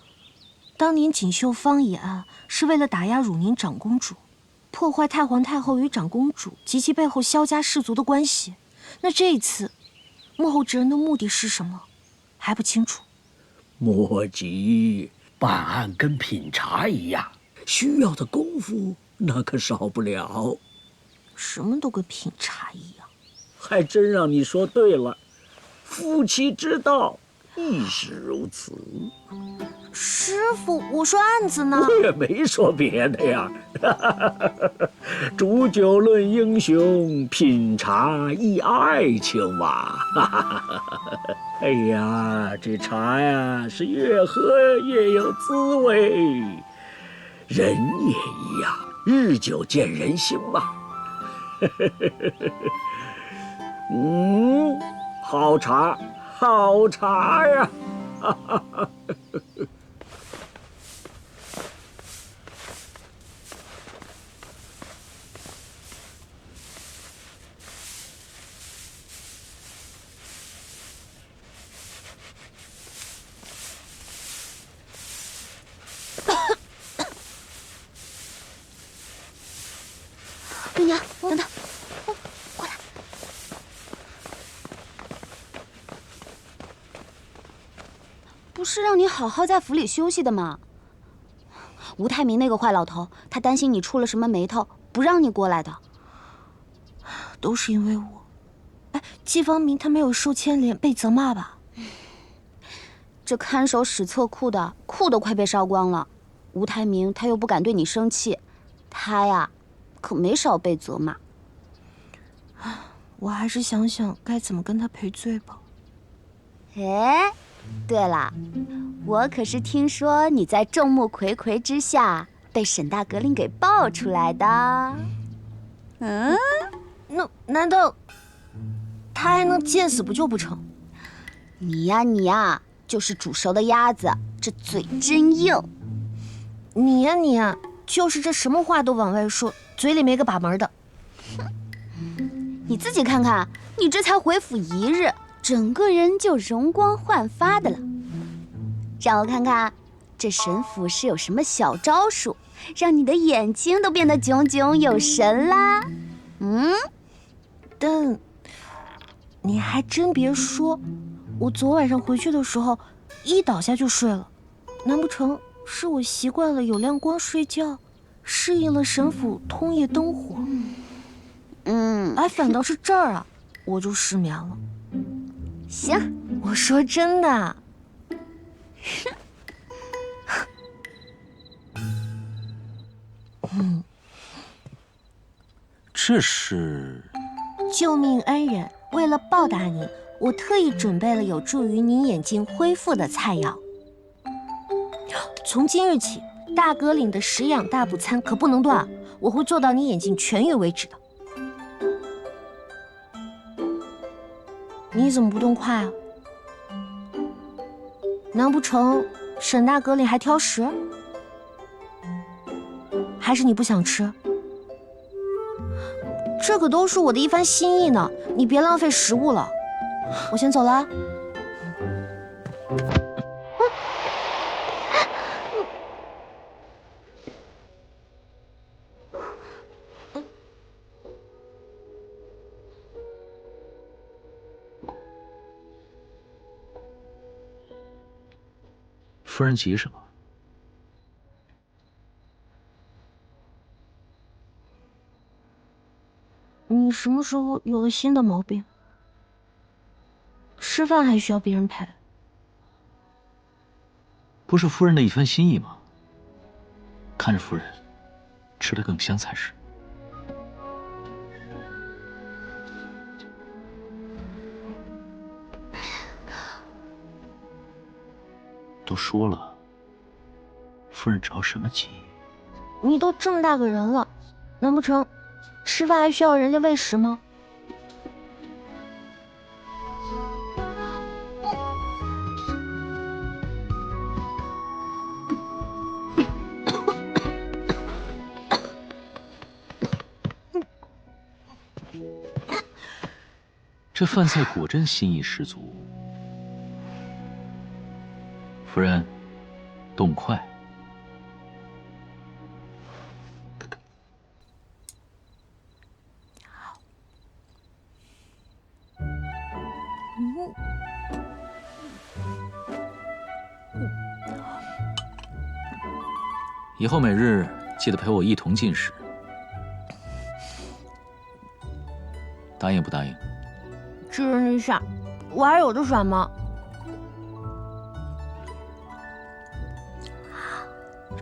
当年锦绣坊一案是为了打压汝宁长公主，破坏太皇太后与长公主及其背后萧家氏族的关系，那这一次，幕后之人的目的是什么，还不清楚。莫急，办案跟品茶一样，需要的功夫那可少不了。什么都跟品茶一样，还真让你说对了，夫妻之道亦是如此。师傅，我说案子呢？我也没说别的呀。煮酒论英雄，品茶忆爱情嘛。哎呀，这茶呀是越喝越有滋味。人也一样，日久见人心嘛。好茶，好茶呀！姑娘，等等，过来。不是让你好好在府里休息的吗？吴泰明那个坏老头，他担心你出了什么眉头，不让你过来的。都是因为我。哎，季方明他没有受牵连，被责骂吧？这看守史册库的库都快被烧光了，吴泰明他又不敢对你生气，他呀。可没少被责骂。我还是想想该怎么跟他赔罪吧。哎，对了，我可是听说你在众目睽睽之下被沈大格令给爆出来的。那难道他还能见死不救不成？你呀，就是煮熟的鸭子，这嘴真硬。你呀，就是这什么话都往外说。嘴里没个把门的，你自己看看，你这才回府1日，整个人就容光焕发的了。让我看看，这沈府是有什么小招数，让你的眼睛都变得炯炯有神啦。但你还真别说，我昨晚上回去的时候，一倒下就睡了。难不成是我习惯了有亮光睡觉，适应了神府通夜灯火？哎，反倒是这儿啊，我就失眠了。行，我说真的。这是救命恩人，为了报答您，我特意准备了有助于您眼睛恢复的菜肴。从今日起，大格岭的食养大补餐可不能断，我会做到你眼睛痊愈为止的。你怎么不动筷啊？难不成沈大格岭还挑食？还是你不想吃？这可都是我的一番心意呢，你别浪费食物了。我先走了啊。夫人急什么？你什么时候有了新的毛病？吃饭还需要别人陪？不是夫人的一番心意吗？看着夫人吃得更香才是。都说了，夫人着什么急？你都这么大个人了，难不成吃饭还需要人家喂食吗？这饭菜果真新意十足。夫人，动筷。以后每日记得陪我一同进食，答应不答应？知人一下，我还有的选吗？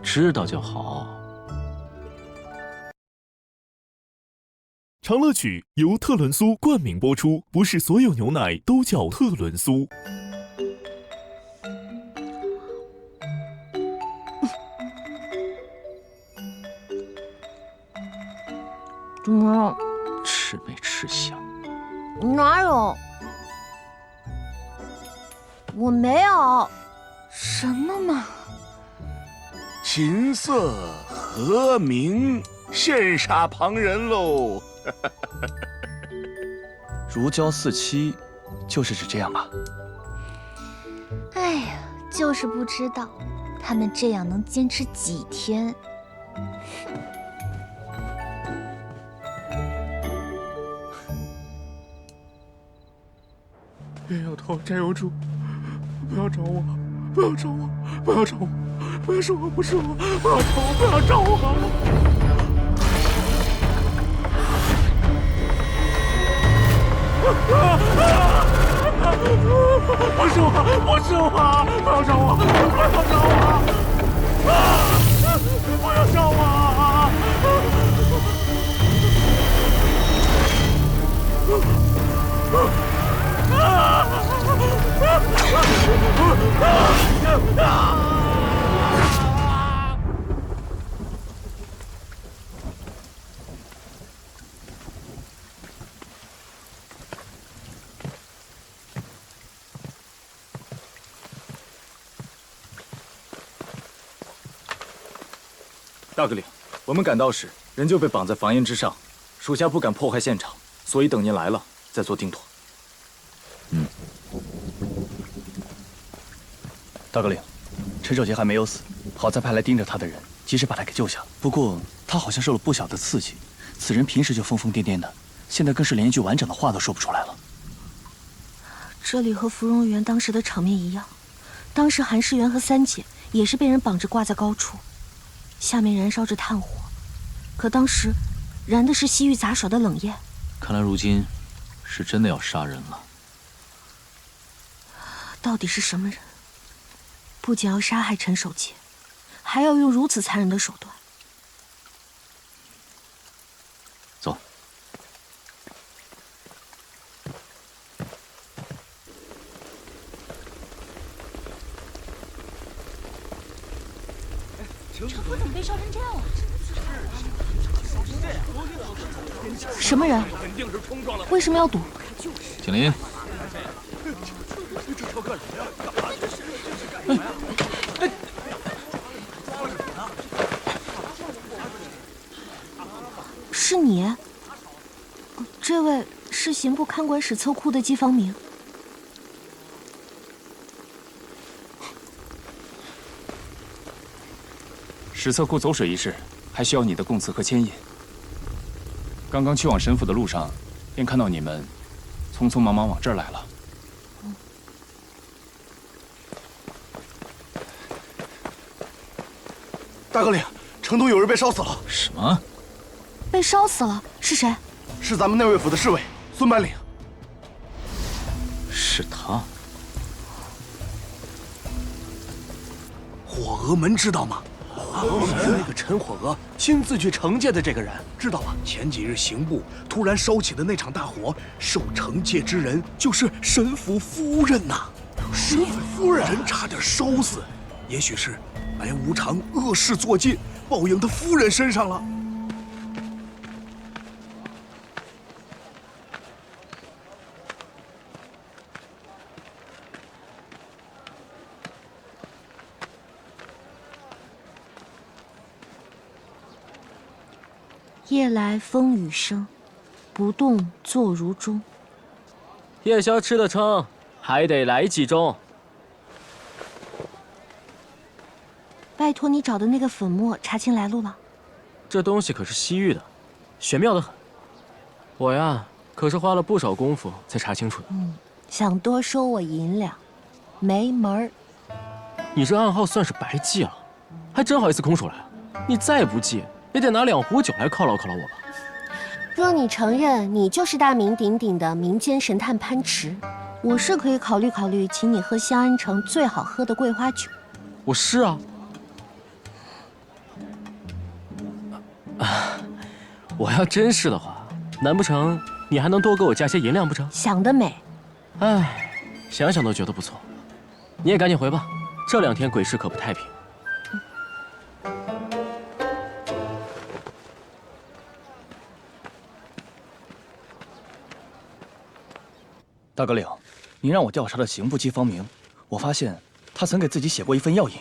知道就好。长乐曲由特仑苏冠名播出，不是所有牛奶都叫特仑苏。怎么了？吃没吃香？哪有？我没有。什么嘛！琴瑟和鸣，羡煞旁人喽。如胶似漆，就是指这样吧？哎呀，就是不知道他们这样能坚持几天。冤有头，债有主，不要找我，不要找我，不要找我，不要说我不是我，不要找我，不要找我。不是我，不是我，不要找我，不要找我，不要找我。大哥领，我们赶到时，人就被绑在房檐之上，属下不敢破坏现场，所以等您来了再做定夺。大哥领，陈守杰还没有死，好在派来盯着他的人及时把他给救下。不过他好像受了不小的刺激，此人平时就疯疯癫癫的，现在更是连一句完整的话都说不出来了。这里和芙蓉园当时的场面一样，当时韩世元和三姐也是被人绑着挂在高处，下面燃烧着炭火，可当时燃的是西域杂耍的冷焰。看来如今是真的要杀人了。到底是什么人？不仅要杀害陈守杰，还要用如此残忍的手段。走。车夫怎么被烧成这样了？什么人？为什么要堵？景林。是你？这位是刑部看管史册库的季方明。史册库走水一事，还需要你的供词和牵引。刚刚去往神府的路上，便看到你们匆匆忙忙往这儿来了。大哥领，城东有人被烧死了。什么？被烧死了？是谁？是咱们内卫府的侍卫孙白领。是他。火鹅门知道吗？是那个陈火鹅亲自去惩戒的这个人，知道吗？前几日刑部突然烧起的那场大火，受惩戒之人就是神府夫人呐。神府夫人，人差点烧死，也许是白无常恶事做尽，报应他夫人身上了。夜来风雨声，不动坐如钟。夜宵吃得撑，还得来几盅。拜托你找的那个粉末查清来路了。这东西可是西域的，玄妙得很。我呀，可是花了不少功夫才查清楚的。想多收我银两，没门儿。你这暗号算是白记了，还真好意思空手来。你再不记，也得拿2壶酒来犒劳犒劳我吧。若你承认你就是大名鼎鼎的民间神探潘池，我是可以考虑考虑，请你喝香安城最好喝的桂花酒。我是啊。我要真是的话，难不成你还能多给我加些银两不成？想得美。哎，想想都觉得不错。你也赶紧回吧，这2天鬼市可不太平。大哥领，您让我调查的刑部季方明，我发现他曾给自己写过一份药引。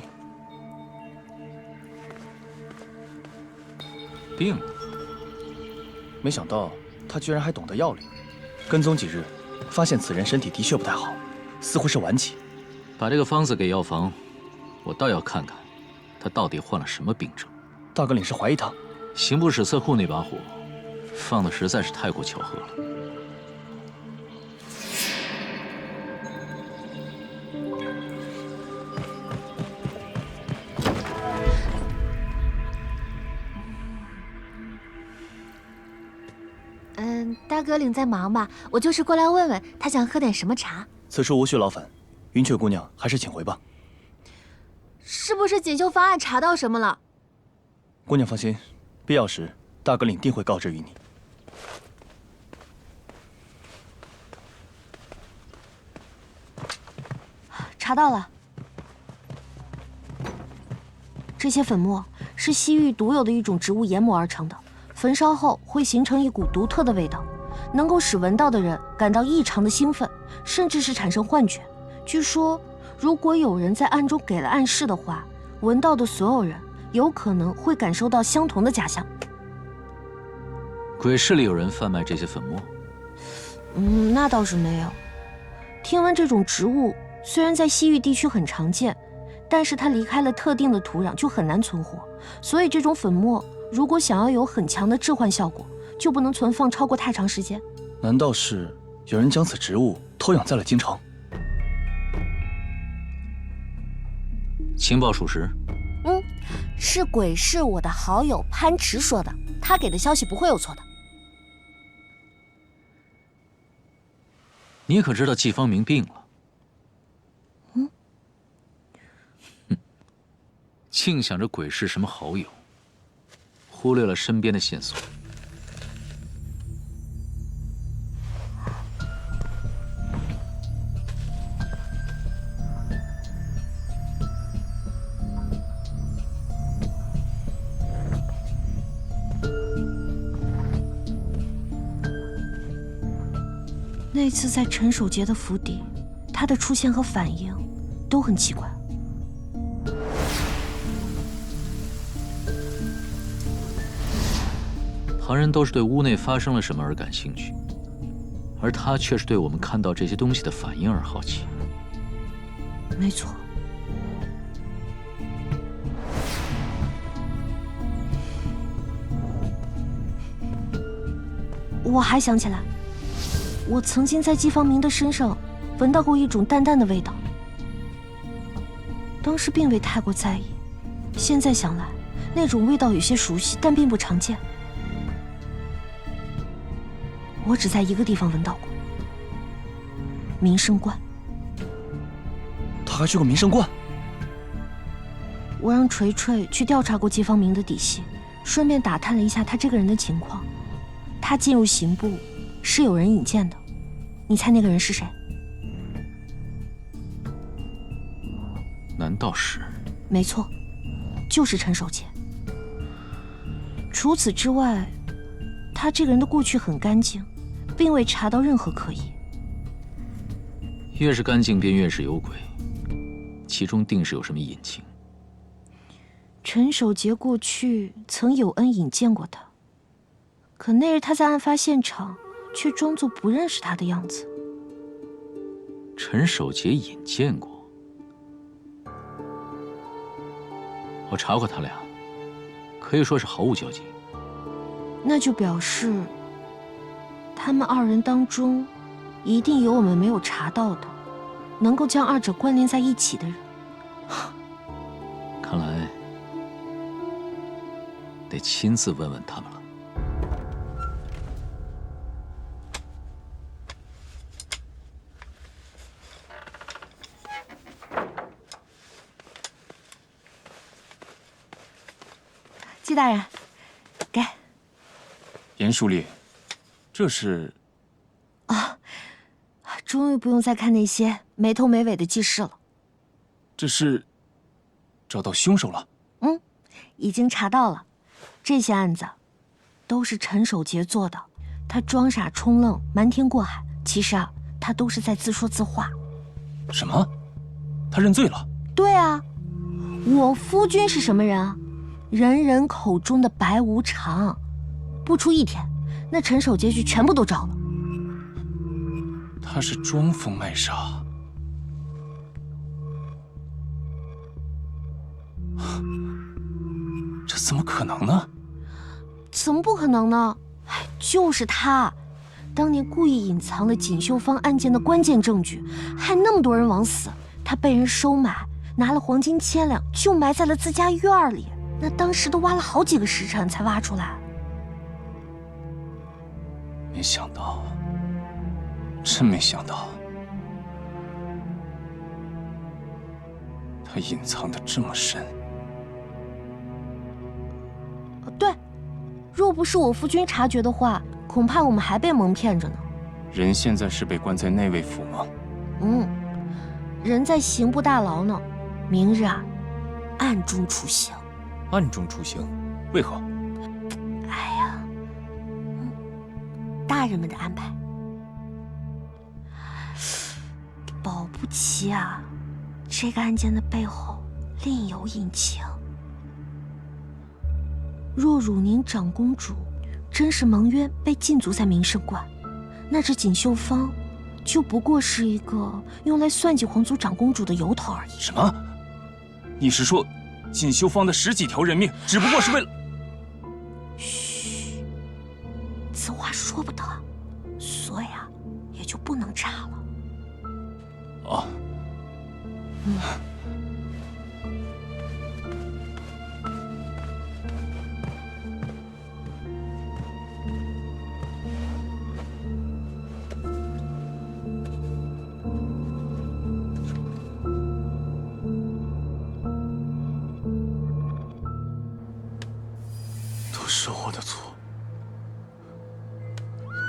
病了。没想到他居然还懂得药理。跟踪几日，发现此人身体的确不太好，似乎是晚期。把这个方子给药房，我倒要看看，他到底患了什么病症。大哥领是怀疑他？刑部史册库那把火，放的实在是太过巧合了。大哥领在忙吧，我就是过来问问他想喝点什么茶。此处无需劳烦，云雀姑娘还是请回吧。是不是锦绣方案查到什么了？姑娘放心，必要时大哥领定会告知于你。查到了，这些粉末是西域独有的一种植物研磨而成的，焚烧后会形成一股独特的味道，能够使闻到的人感到异常的兴奋，甚至是产生幻觉。据说，如果有人在暗中给了暗示的话，闻到的所有人有可能会感受到相同的假象。鬼市里有人贩卖这些粉末？那倒是没有。听闻这种植物虽然在西域地区很常见，但是它离开了特定的土壤就很难存活，所以这种粉末如果想要有很强的致幻效果，就不能存放超过太长时间。难道是有人将此植物偷养在了京城？情报属实。是鬼市我的好友潘池说的，他给的消息不会有错的。你可知道季方明病了？净想着鬼是什么好友，忽略了身边的线索。那次在陈守杰的府邸，他的出现和反应都很奇怪。旁人都是对屋内发生了什么而感兴趣，而他却是对我们看到这些东西的反应而好奇。没错。我还想起来，我曾经在季方明的身上闻到过一种淡淡的味道，当时并未太过在意，现在想来，那种味道有些熟悉，但并不常见。我只在一个地方闻到过，明生观。他还去过明生观？我让锤锤去调查过季方明的底细，顺便打探了一下他这个人的情况。他进入刑部是有人引荐的，你猜那个人是谁？难道是？没错，就是陈守杰。除此之外，他这个人的过去很干净，并未查到任何可疑。越是干净，便越是有鬼，其中定是有什么隐情。陈守杰过去曾有恩引荐过他，可那日他在案发现场却装作不认识他的样子。陈守杰引荐过？我查过他俩，可以说是毫无交集。那就表示，他们二人当中，一定有我们没有查到的，能够将二者关联在一起的人。看来得亲自问问他们了。季大人，给。严书吏，这是……啊，终于不用再看那些没头没尾的记事了。这是找到凶手了？已经查到了，这些案子都是陈守杰做的。他装傻充愣，瞒天过海，其实啊，他都是在自说自话。什么？他认罪了？对啊，我夫君是什么人啊？人人口中的白无常，不出一天，那陈守杰就全部都招了。他是装疯卖傻。这怎么可能呢？怎么不可能呢？就是他，当年故意隐藏了锦绣坊案件的关键证据，害那么多人枉死。他被人收买，拿了黄金千两，就埋在了自家院里。那当时都挖了好几个时辰才挖出来。没想到，真没想到，他隐藏的这么深。对，若不是我夫君察觉的话，恐怕我们还被蒙骗着呢。人现在是被关在内卫府吗？人在刑部大牢呢，明日啊，暗中处刑。暗中处刑，为何？哎呀，大人们的安排。保不齐啊，这个案件的背后另有隐情。若汝宁长公主真是蒙冤被禁足在明圣观，那这锦绣坊就不过是一个用来算计皇族长公主的由头而已。什么？你是说，锦绣坊的10几条人命，只不过是为了……嘘，此话说不得，所以啊，也就不能查了。哦。都是我的错，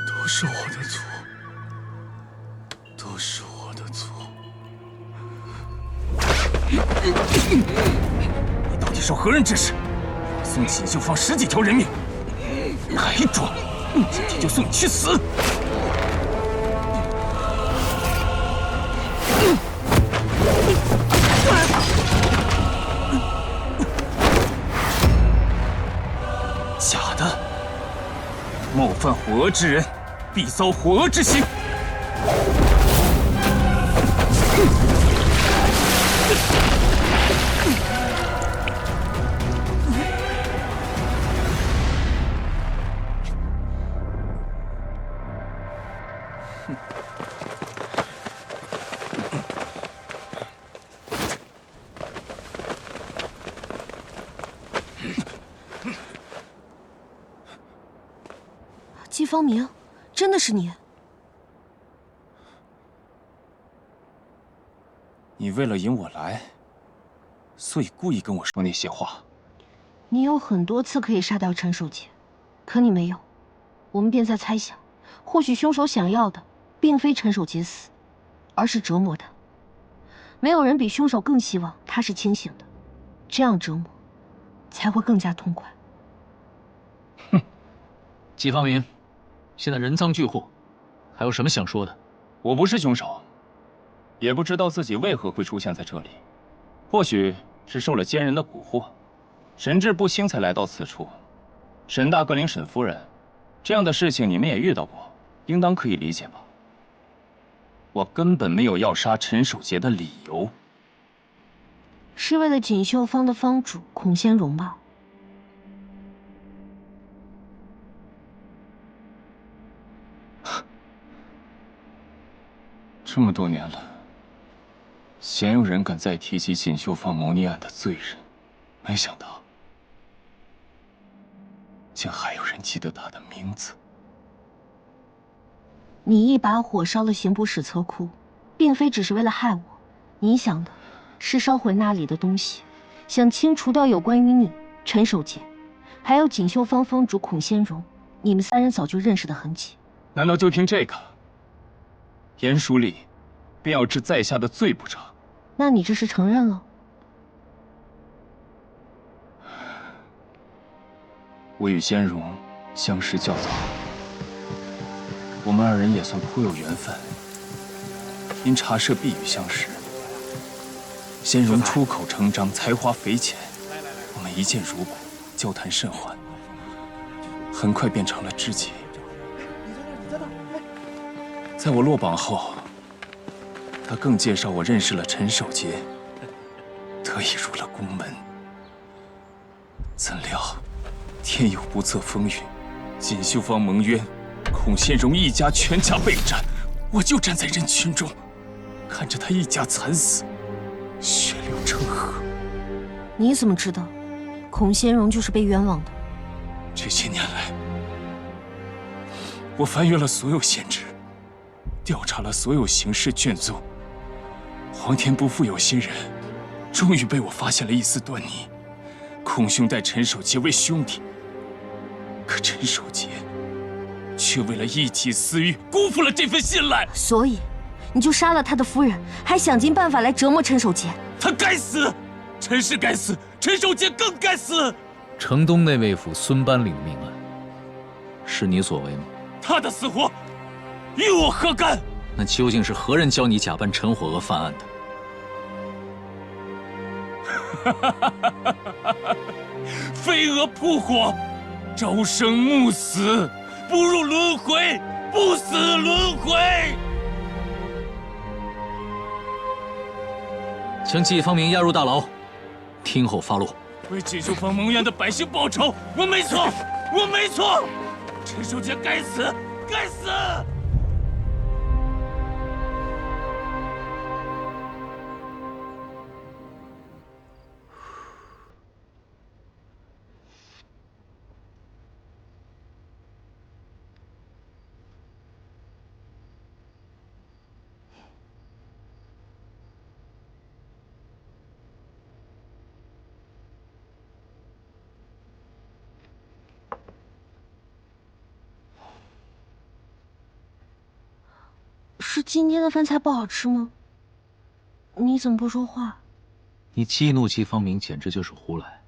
都是我的错，都是我的错。你到底受何人指使？送锦绣坊10几条人命，还装？今天就送你去死！假的！冒犯火娥之人，必遭火娥之刑。季方明，真的是你？你为了引我来，所以故意跟我说那些话。你有很多次可以杀掉陈守杰，可你没有。我们便在猜想，或许凶手想要的并非陈守杰死，而是折磨他。没有人比凶手更希望他是清醒的，这样折磨才会更加痛快。哼，季方明，现在人赃俱获，还有什么想说的？我不是凶手，也不知道自己为何会出现在这里，或许是受了奸人的蛊惑，神志不清才来到此处。沈大阁领、沈夫人，这样的事情你们也遇到过，应当可以理解吧？我根本没有要杀陈守杰的理由，是为了锦绣坊的坊主孔仙荣吧？这么多年了，鲜有人敢再提起锦绣坊谋逆案的罪人，没想到，竟还有人记得他的名字。你一把火烧了刑部史册库，并非只是为了害我，你想的是烧毁那里的东西，想清除掉有关于你、陈守杰，还有锦绣坊坊主孔仙荣，你们3人早就认识的痕迹。难道就凭这个，严书立便要治在下的罪不成？那你这是承认了？我与仙荣相识较早，我们2人也算颇有缘分。因茶社避雨相识，仙荣出口成章，才华匪浅，我们一见如故，交谈甚欢，很快变成了知己。在我落榜后，他更介绍我认识了陈守杰，得以入了宫门。怎料天有不测风云，锦绣坊蒙冤，孔仙荣一家全家备战，我就站在人群中，看着他一家惨死，血流成河。你怎么知道孔仙荣就是被冤枉的？这些年来，我翻阅了所有县志，调查了所有刑事卷宗，皇天不负有心人，终于被我发现了一丝端倪。孔兄待陈守杰为兄弟，可陈守杰却为了一己私欲，辜负了这份信赖。所以，你就杀了他的夫人，还想尽办法来折磨陈守杰。他该死，陈氏该死，陈守杰更该死。城东内卫府孙班领的命案，是你所为吗？他的死活与我何干？那究竟是何人教你假扮陈火娥犯案的？飞蛾扑火，朝生暮死，不入轮回，不死轮回。将季方明押入大牢，听后发落。为锦绣坊蒙冤的百姓报仇，我没错，我没错。陈守杰该死，该死！是今天的饭菜不好吃吗？你怎么不说话？你激怒季方明简直就是胡来。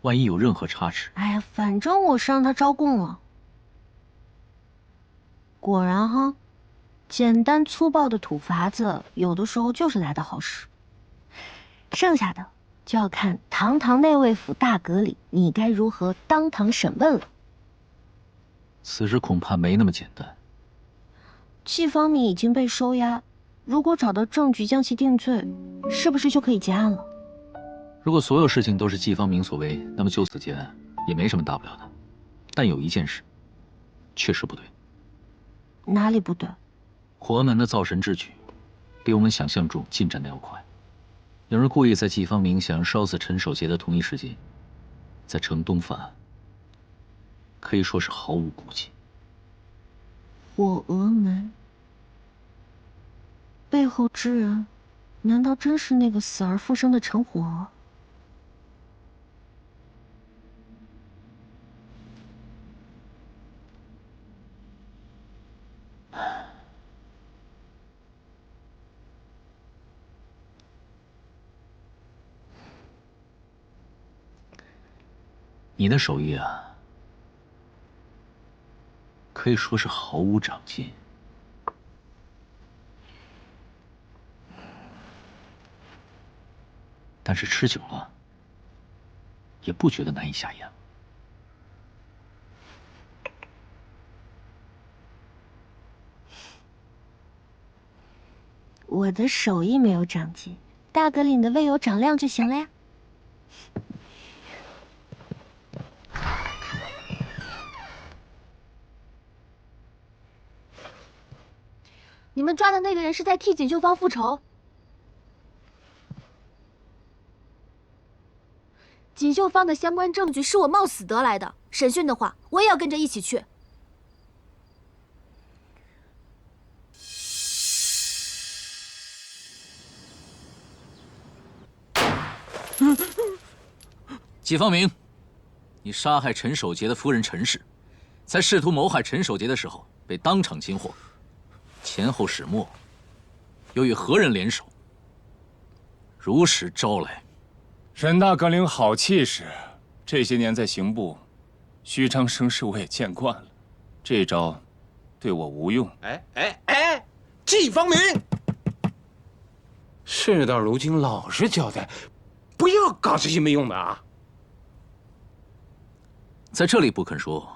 万一有任何差池，哎呀，反正我是让他招供了。果然哈，简单粗暴的土法子，有的时候就是来的好使。剩下的就要看堂堂内卫府大阁里，你该如何当堂审问了。此事恐怕没那么简单。季方明已经被收押，如果找到证据将其定罪，是不是就可以结案了？如果所有事情都是季方明所为，那么就此结案也没什么大不了的。但有一件事，确实不对。哪里不对？火门的造神之举，比我们想象中进展的要快。有人故意在季方明想要烧死陈守杰的同一时间，在城东犯案，可以说是毫无顾忌。火峨门背后之人，难道真是那个死而复生的陈火娥？你的手艺啊，可以说是毫无长进。但是吃久了，也不觉得难以下咽。我的手艺没有长进，大阁里的胃有长量就行了呀。你们抓的那个人是在替锦绣坊复仇。锦绣坊的相关证据是我冒死得来的，审讯的话，我也要跟着一起去。季方明，你杀害陈守杰的夫人陈氏，在试图谋害陈守杰的时候被当场擒获，前后始末又与何人联手？如实招来。沈大阁领好气势，这些年在刑部，虚张声势我也见惯了，这招对我无用。季方明，事到如今老实交代，不要搞这些没用的啊！在这里不肯说，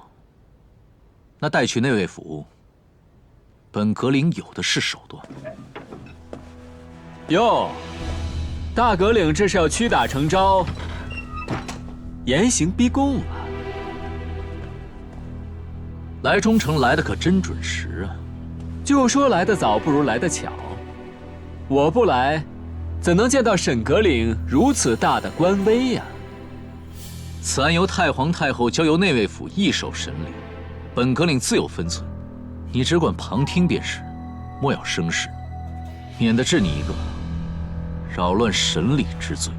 那带去内卫府，本阁领有的是手段。哟，大阁领这是要屈打成招，严刑逼供啊！来中城来的可真准时啊！就说来得早不如来得巧，我不来，怎能见到沈阁领如此大的官威呀？此案由太皇太后交由内卫府一手审理，本阁领自有分寸，你只管旁听便是，莫要生事，免得治你一个扰乱审理之罪。